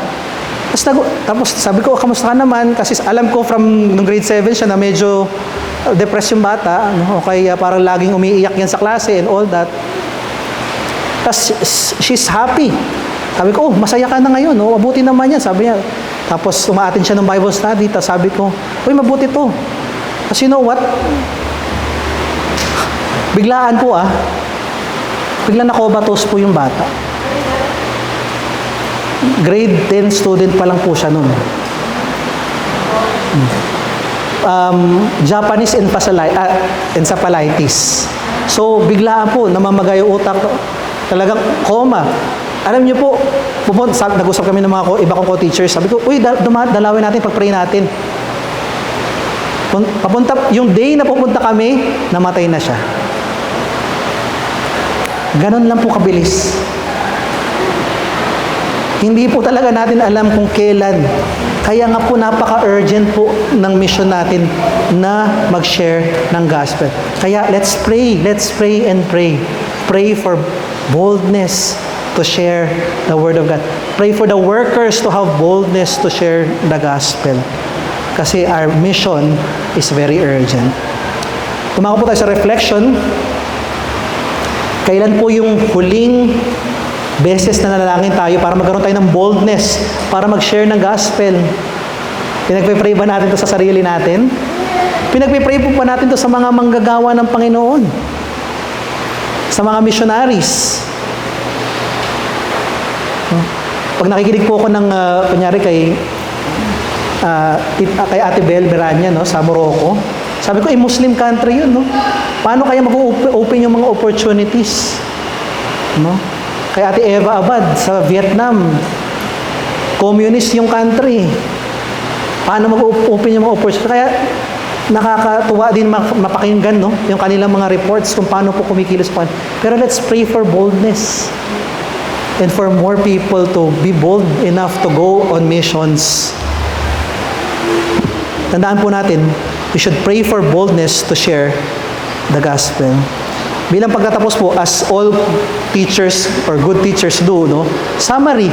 Tapos sabi ko, kamusta ka naman? Kasi alam ko from nung grade 7 siya na medyo depressed yung bata. Ano? Kaya parang laging umiiyak yan sa klase and all that. Tapos she's happy. Sabi ko, masaya ka na ngayon. Oh, mabuti naman yan. Sabi niya. Tapos umaatin siya ng Bible study. Tapos sabi ko, uy, mabuti to. Tapos you know what? Biglaan po biglang nakobatos po yung bata. Grade 10 student pa lang po siya nun. Japanese encephalitis. So, biglaan po, namamagay yung utak. Talagang coma. Alam niyo po, nag-usap kami ng mga iba kong co-teachers. Sabi ko, uy, dalawin natin, pag-pray natin. Yung day na pupunta kami, namatay na siya. Ganon lang po kabilis. Hindi po talaga natin alam kung kailan. Kaya nga po napaka-urgent po ng mission natin na mag-share ng gospel. Kaya let's pray and pray. Pray for boldness to share the word of God. Pray for the workers to have boldness to share the gospel. Kasi our mission is very urgent. Tumako po tayo sa reflection. Kailan po yung huling beses na nanalangin tayo para magkaroon tayo ng boldness, para mag-share ng gospel? Pinagpipray ba natin ito sa sarili natin? Pinagpipray po pa natin ito sa mga manggagawa ng Panginoon? Sa mga missionaries? Pag nakikinig po ako ng, kunyari kay Ate Bel Beranya, no, sa Morocco, sabi ko, Muslim country yun, no? Paano kaya mag-open yung mga opportunities? No? Kay Ate Eva Abad sa Vietnam, communist yung country. Paano mag-open yung mga opportunities? Kaya nakakatuwa din mapakinggan, no? Yung kanilang mga reports kung paano po kumikilos pa. Pero let's pray for boldness and for more people to be bold enough to go on missions. Tandaan po natin, we should pray for boldness to share the gospel. Bilang pagtatapos po, as all teachers or good teachers do, no? Summary.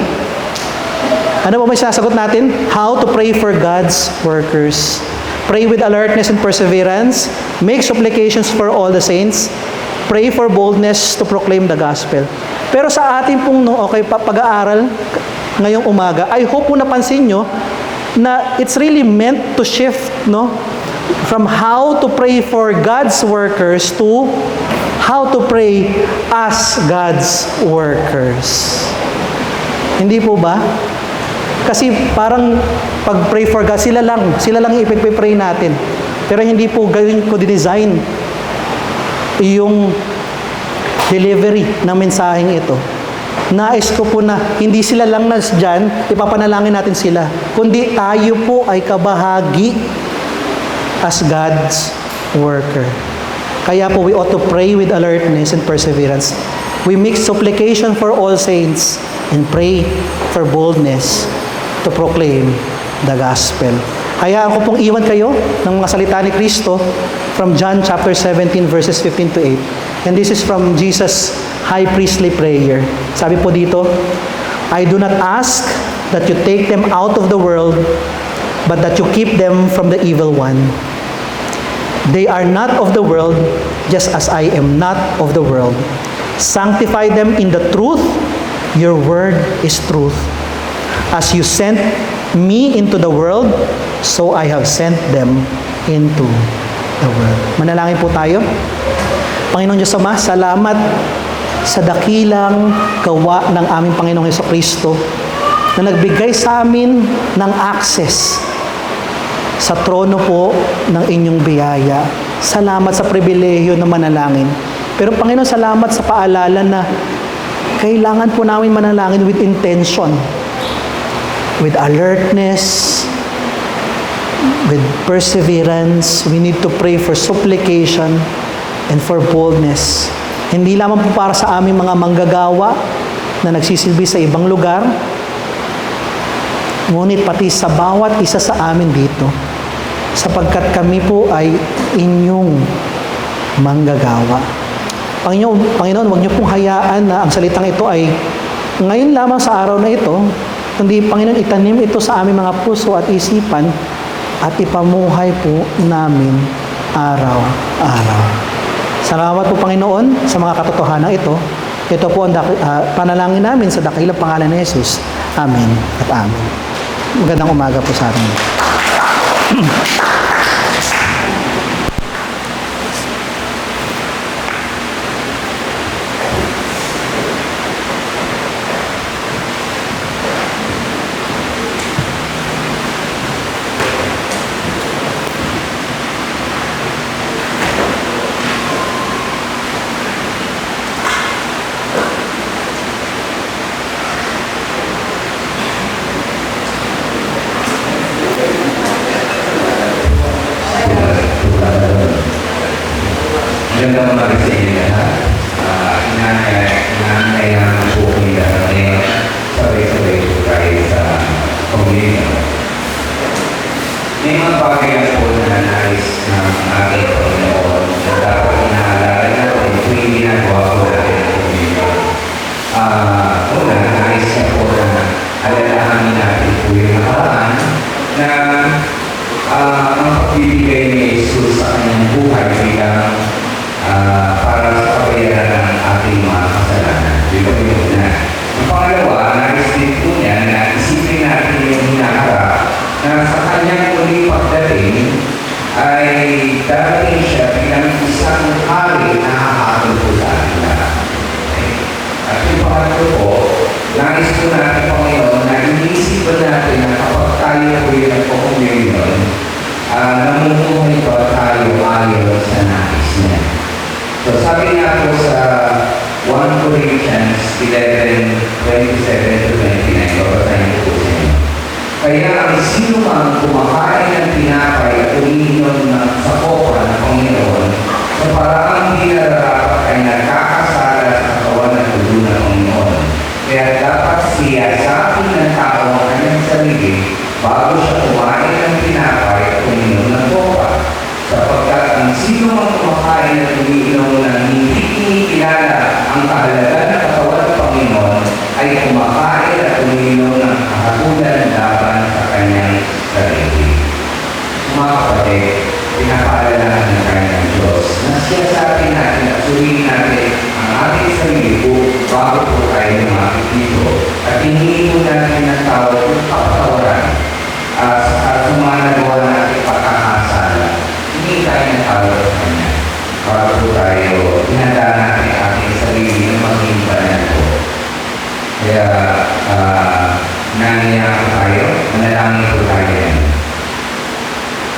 Ano ba may sasagot natin? How to pray for God's workers. Pray with alertness and perseverance. Make supplications for all the saints. Pray for boldness to proclaim the gospel. Pero sa ating pong pag-aaral ngayong umaga, I hope po napansin nyo na it's really meant to shift, no? From how to pray for God's workers to how to pray as God's workers. Hindi po ba? Kasi parang pag-pray for God, sila lang ipipray natin. Pero hindi po galing ko dinesign yung delivery ng mensaheng ito. Nais ko po na hindi sila lang dyan, ipapanalangin natin sila. Kundi tayo po ay kabahagi as God's worker. Kaya po we ought to pray with alertness and perseverance. We make supplication for all saints and pray for boldness to proclaim the gospel. Hayaan ko pong iwan kayo ng mga salita ni Kristo from John chapter 17 verses 15 to 8. And this is from Jesus' high priestly prayer. Sabi po dito, I do not ask that you take them out of the world, but that you keep them from the evil one. They are not of the world, just as I am not of the world. Sanctify them in the truth. Your word is truth. As you sent me into the world, so I have sent them into the world. Manalangin po tayo. Panginoon Diyos Ama, salamat sa dakilang gawa ng aming Panginoong Jesucristo na nagbigay sa amin ng access sa trono po ng inyong biyaya. Salamat sa pribilehiyo na manalangin. Pero Panginoon, salamat sa paalala na kailangan po namin manalangin with intention, with alertness, with perseverance. We need to pray for supplication and for boldness. Hindi lamang po para sa aming mga manggagawa, na nagsisilbi sa ibang lugar, ngunit pati sa bawat isa sa amin dito, sapagkat kami po ay inyong manggagawa. Panginoon, huwag niyo pong hayaan na ang salitang ito ay ngayon lamang sa araw na ito, kundi Panginoon, itanim ito sa aming mga puso at isipan at ipamuhay po namin araw-araw. Salamat po Panginoon sa mga katotohanan ito. Ito po ang panalangin namin sa dakilang pangalan ni Jesus. Amen at amen. Magandang umaga po sa atin. Magandang umaga sa inyo lahat. Inanayaan po nila ngayon sabay-sabay po tayo sa pamilya. May mga bagay na po na nais ng ating Panginoon na dapat inaalala natin kung ginagawa po natin ang pamilya. Una, nais na po na alalahanin natin po yung nakaraan na ang pagbibigay ni Jesus sa kanyang buhay bilang para sa kabayaran ng ating mga kasalanan. Dito yung una. Ang pangalawa, nais din po niya na isipin natin yung hinaharap na sa kanyang uling pagdating ay darating siya bilang isang hari na hahatol po sa ating lahat. At yung pangatlo po, nais po natin Panginoon na iniisipan natin na kapag tayo po yung nagpo-communion, namumuhay ba tayo ayon sa nais niya. So sabi nga po sa 1 Corinthians 11:27-29, babasahin po sa inyo. Kaya ang sino mang kumakain ng tinapay at umiinom ng sa kopa ng Panginoon, sa paraang di nararapat ay nagkakasala sa katawan ng dugo ng Panginoon. Kaya dapat siyasatin ng tao ang kanyang sarili bago siya kumain ng tinapay at umiinom ng kopa. Sapagkat ang sino mang kumakain at umiinom ng hindi kinikilala ang kahalagan ng katawan ng Panginoon ay kumakain at umiinom ng kahatulan laban sa kanyang sarili. Mga kapatid, pinapaalalahan ng kanyang Diyos na siyasatin natin at suriin natin ang ating sarili po bago po tayo lumapit dito at hingin po natin ng tawad at kapatawaran sa mga nagawa natin pagkakasala. Hindi tayo natawag sa Kanya. Para po tayo, hinanda natin ating sarili na maging banal po. Kaya, nangyayang tayo, manalangin po tayo yan.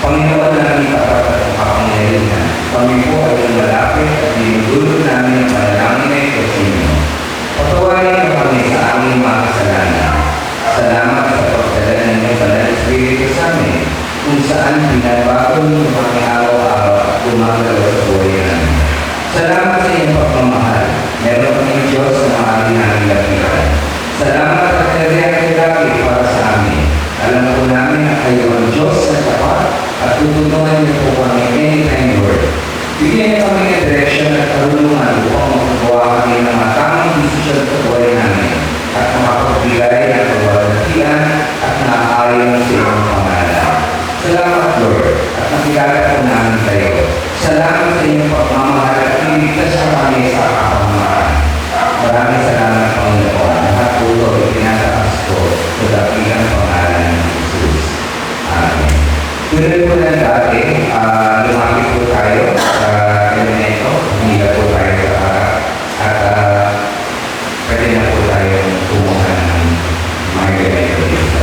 Panginoon namin tapat at kapangyarihan. Kami po ay malapit at dinudulog namin ang manalangin na ito sa inyo. Patawarin na kami sa aming mga kasalanan. Salamat sa pagdala ng iyong banal Espiritu sa amin, kung saan binabago niyo kami araw-araw at gumagalaw sa buhay namin. Salamat sa iyong pagmamahal. Meron kami Diyos na maaari namin lapitan. Salamat at nariyak-laki para sa amin. Alam po namin na kayo ang Diyos na tapat at tutunuan niyo po kami anytime, Lord. Bigyan niyo kami ng direksyon at karunungan upang magagawa kami ng matamang desisyon sa buhay namin at makapagbigay ng kawalantian at naaayon sa iyong pangalan. Salamat, Lord, at nakilala po namin kayo. Salamat sa iyong pagmamahal at iligtas sa kami sa kapamahan. Maraming salamat, Panginoon. Lahat po ito itinataas ko sa dakilang pangalan ng Jesus. Amen. Tuloy po lang dati, lumapit po tayo sa elemento, hila po tayo sa harap, at pwede na po tayo kumuha ng mga elemento dito.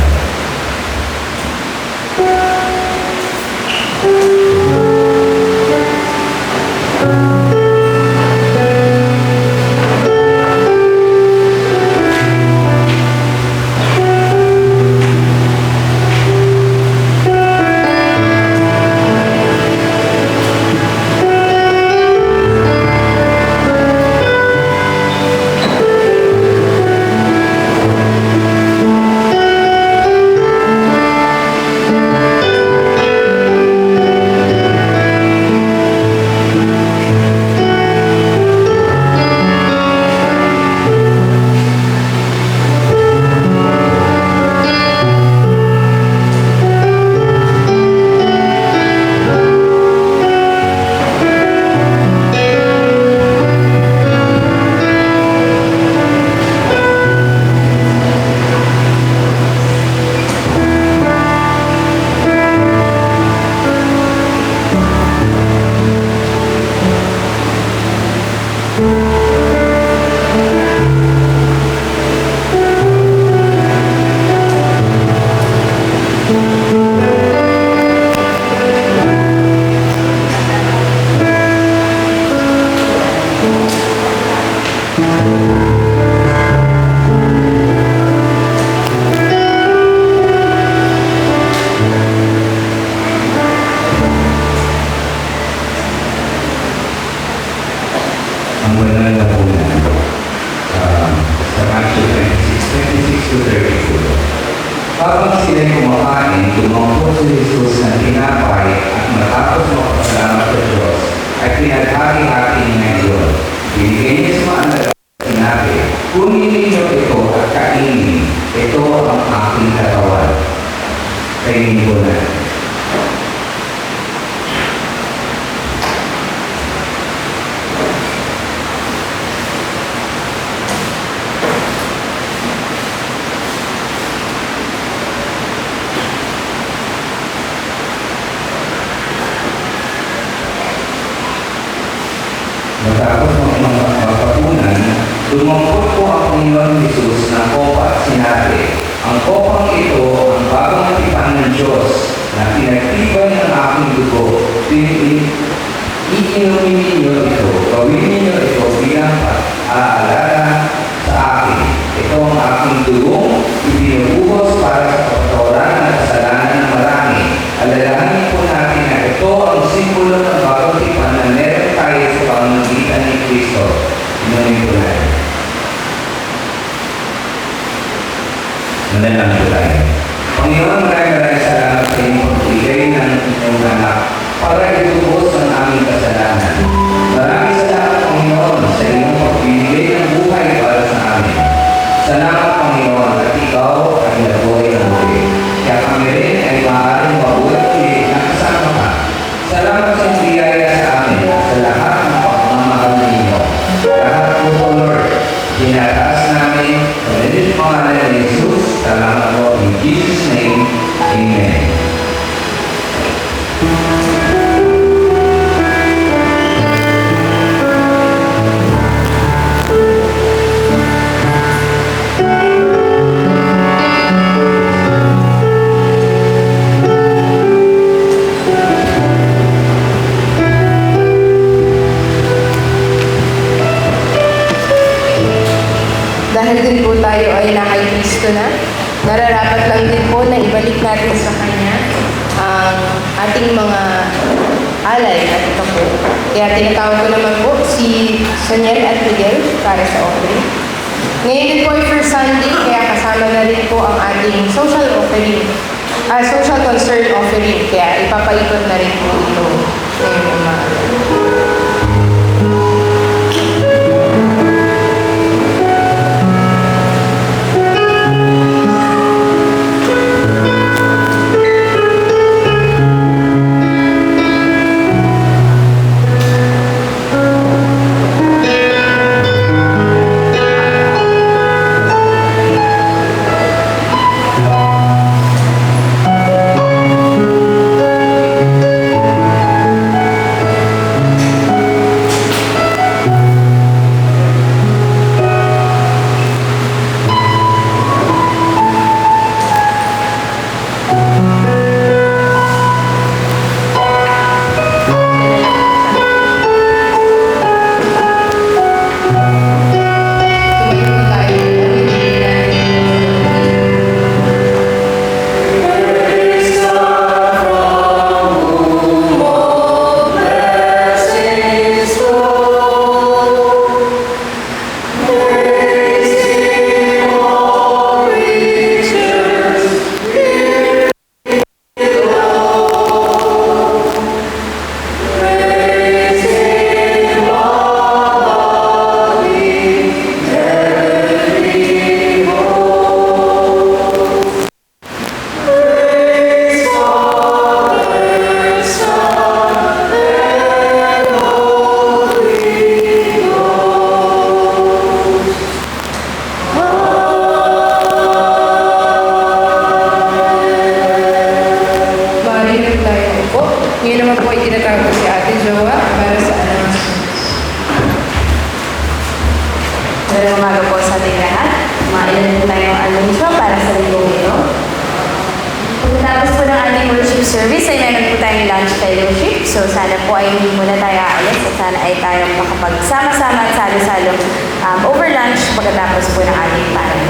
sila'y kumakain, lumangkot si Jesus ng tinapay at matapos magpasalamat sa Diyos, ay pinaghati-hati niya iyon. Binigay niya sa mga anak at sinabi, kunin ninyo ito at kainin. Ito ang aking katawan. Kainin ko na. Matapos magpapunan, lumangkot po ang Panginoon Jesus ng kopa at sinabi, ang kopang ito ang bagong tipan ng Diyos na pinagtibay ng aking dugo. Iinumin ninyo ito, gawin ninyo ito bilang pag-aalala sa akin. Ito ang aking dugong ibinubuhos para sa kapatawaran at kasalanan ng marami. Alalahanin po natin na ito ang simbolo ng bagong tipan na meron tayo sa pamamagitan ni Kristo. Inumin po natin. Manalangin po tayo. Panginoon, maraming salamat sa inyong pagbigay ng inyong anak para itubos ang aming kasalanan. Maraming salamat, Panginoon, sa inyong pagbibigay ng buhay para sa amin. Salamat, Panginoon, at ikaw ay nabuhay ng muli. Kaya kami rin ay maaaring mabuhay ulit na kasama ka. Salamat sa iyong biyaya sa amin at sa lahat ng pagmamahal ninyo. Lahat po, Lord, tinataas namin sa mga pangalan ni Jesus. Salamat po in Jesus' name. Amen. Dahil din po tayo ay na kay Kristo na, nararapat lang din po na ibalik natin sa Kanya ang ating mga alay at ito po. Kaya tinatawag ko naman po si Saniel at Miguel para sa offering. Ngayon din po ay First Sunday, kaya kasama na rin po ang ating social offering, social concern offering. Kaya ipapaikot na rin po ito ngayong umaga. Ngayon naman po ay tinatawag si Ate Joa para sa announcements. Magandang umaga po sa ating lahat. Mailan po tayong anunsyo para sa linggong ito. Pagkatapos po ng ating worship service ay meron po tayong lunch fellowship. So sana po ay hindi muna tayo aalis at sana ay tayong makapagsama-sama at salo-salong over lunch pagkatapos po ng ating parang.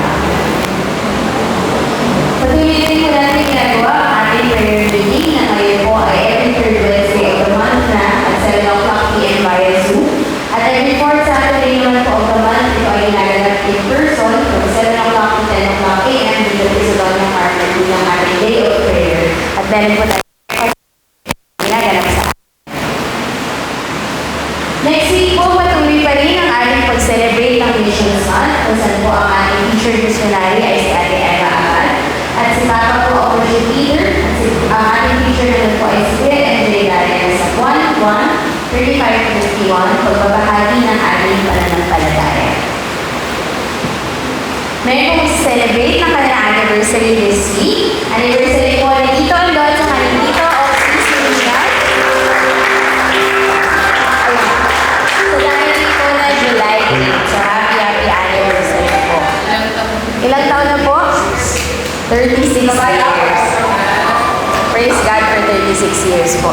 Patuloy din po natin ginagawa ang ating prayer meeting na ngayon po ay every third Wednesday of the month na at 7 o'clock p.m. via Zoom. At every fourth Saturday naman po of the month, ito ay ginaganap in person from 7 o'clock to 10 o'clock a.m. dito sa Doña Carmen bilang ating meron po tayo ginaganap sa Next week po, patuloy pa rin ang ating pag-celebrate ng Mission Month, kung saan po ang ating teacher missionary ay si Ate Eva Abad. At si Papa po ang worship leader. At ang ating teacher naman po ay si Kuya Andre Darian sa 1-1-35-51, pagbabahagi ng ating pananampalataya. Meron po celebrate ng kanilang anniversary this week. Anniversary po ni Tito Andon sa kanilang Tito Oxy Sinunan. So dahil po na July 8. So happy anniversary po. Ilang taon na po? 36 years. Praise God for 36 years po.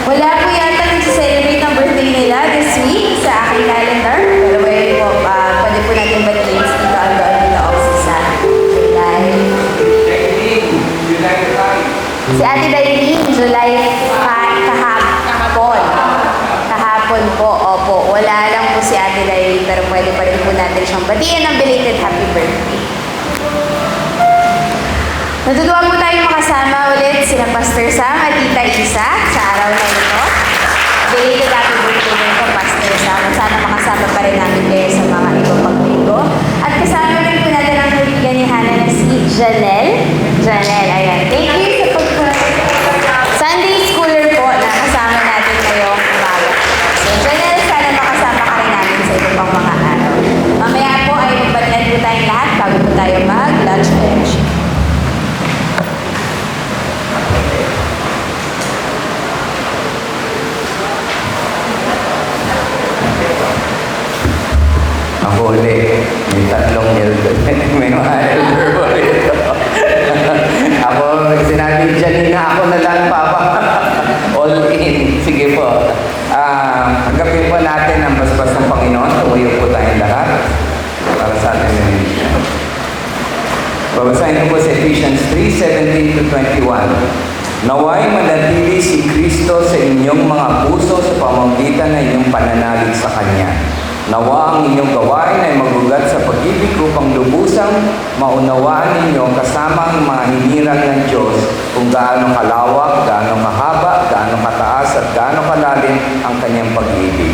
Wala po yata nag-celebrate ng birthday nila this week sa aking calendar. Pero well po, pwede po natin batiin si Tito Andon, Tito Oxy sa July. Si Ate Dailin, July 5, kahapon. Kahapon po, opo. Wala lang po si Ate Dailin, pero pwede pa rin po natin siyang batiin ng belated happy birthday. Natutuwa po tayong makasama ulit sila Pastor Sam at Tita Isa sa araw na ito. Belated happy birthday din po, Pastor Sam. Sana makasama pa rin namin kayo sa mga ibang paglinggo. At kasama rin po natin ang kaibigan ni Hannah na si Janelle. Janelle, ayan. Thank you sa Sunday schooler po na kasama natin ngayong umaga. So, Janelle, sana makasama ka rin natin sa ibang pang mga araw. Mamaya po ay magbatian po tayong lahat bago po tayo mag-lunch fellowship. Ako ulit, may tatlong elder. May mga elder po rito. Ako, sinabi dyan na ako na lang, Papa. All in. Sige po. Agapin po natin ang basbas ng Panginoon. Tumuyo po tayong lahat para sa ating religion. Babasahin ko po sa Ephesians 3:17-21. Naway manatili si Kristo sa inyong mga puso sa pamamagitan ng inyong pananalig sa Kanya. Nawa ang inyong gawain ay magugat sa pag-ibig upang lubusang maunawaan ninyo kasama ang mga hinirang ng Diyos kung gaano kalawak, gaano kahaba, gaano kataas at gaano kalalim ang kanyang pag-ibig.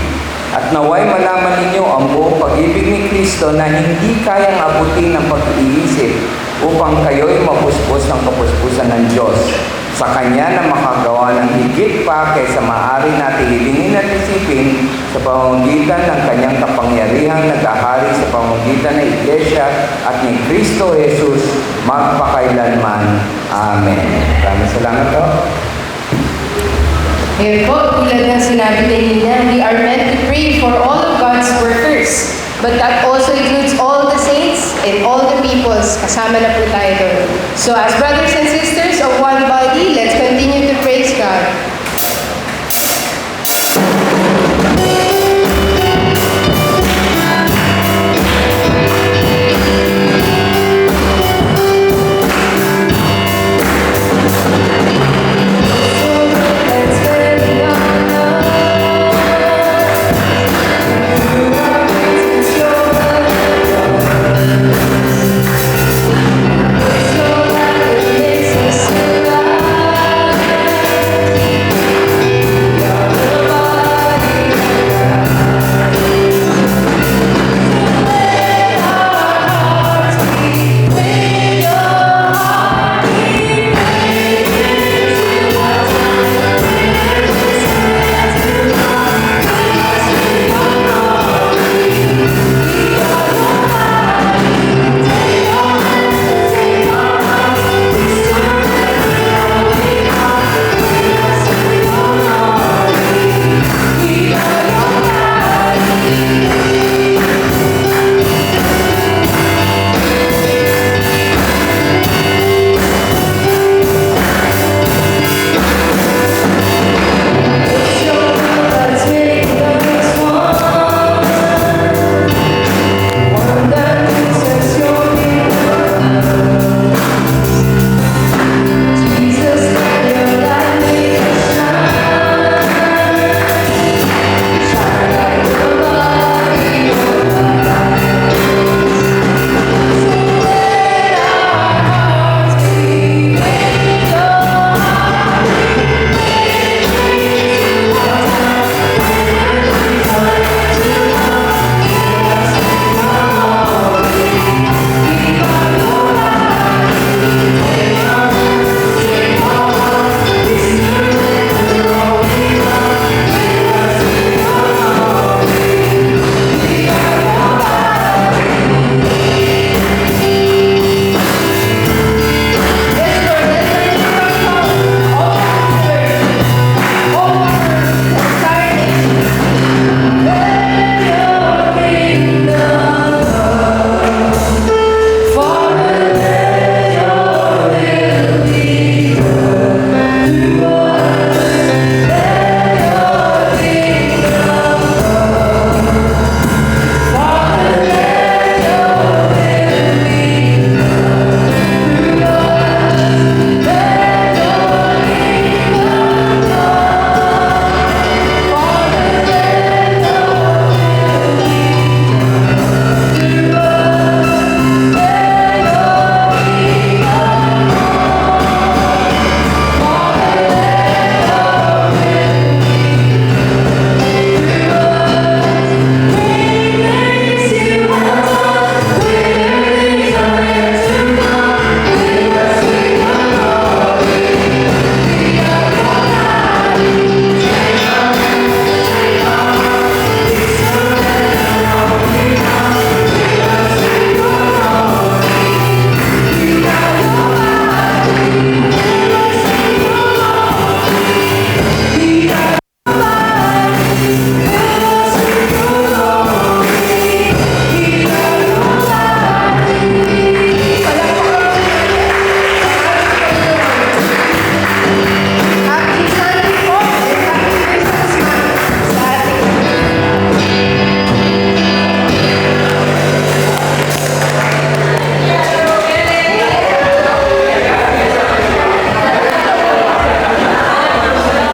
At naway malaman ninyo ang buong pag-ibig ni Kristo na hindi kayang abutin ng pag-iisip upang kayo'y mapuspos ng kapuspusan ng Diyos. Sa Kanya na makagawa ng higit pa kaysa maaari natin hilingin at isipin sa pamamagitan ng Kanyang kapangyarihang nag-ahari sa pamamagitan ng Iglesia at ni Kristo Jesus magpakailanman. Amen. Maraming salamat po. Ngayon po, tulad ng sinabi kanina, we are meant to pray for all of God's workers. But that also includes all the saints and all the peoples. Kasama na po tayo doon. So as brothers and sisters of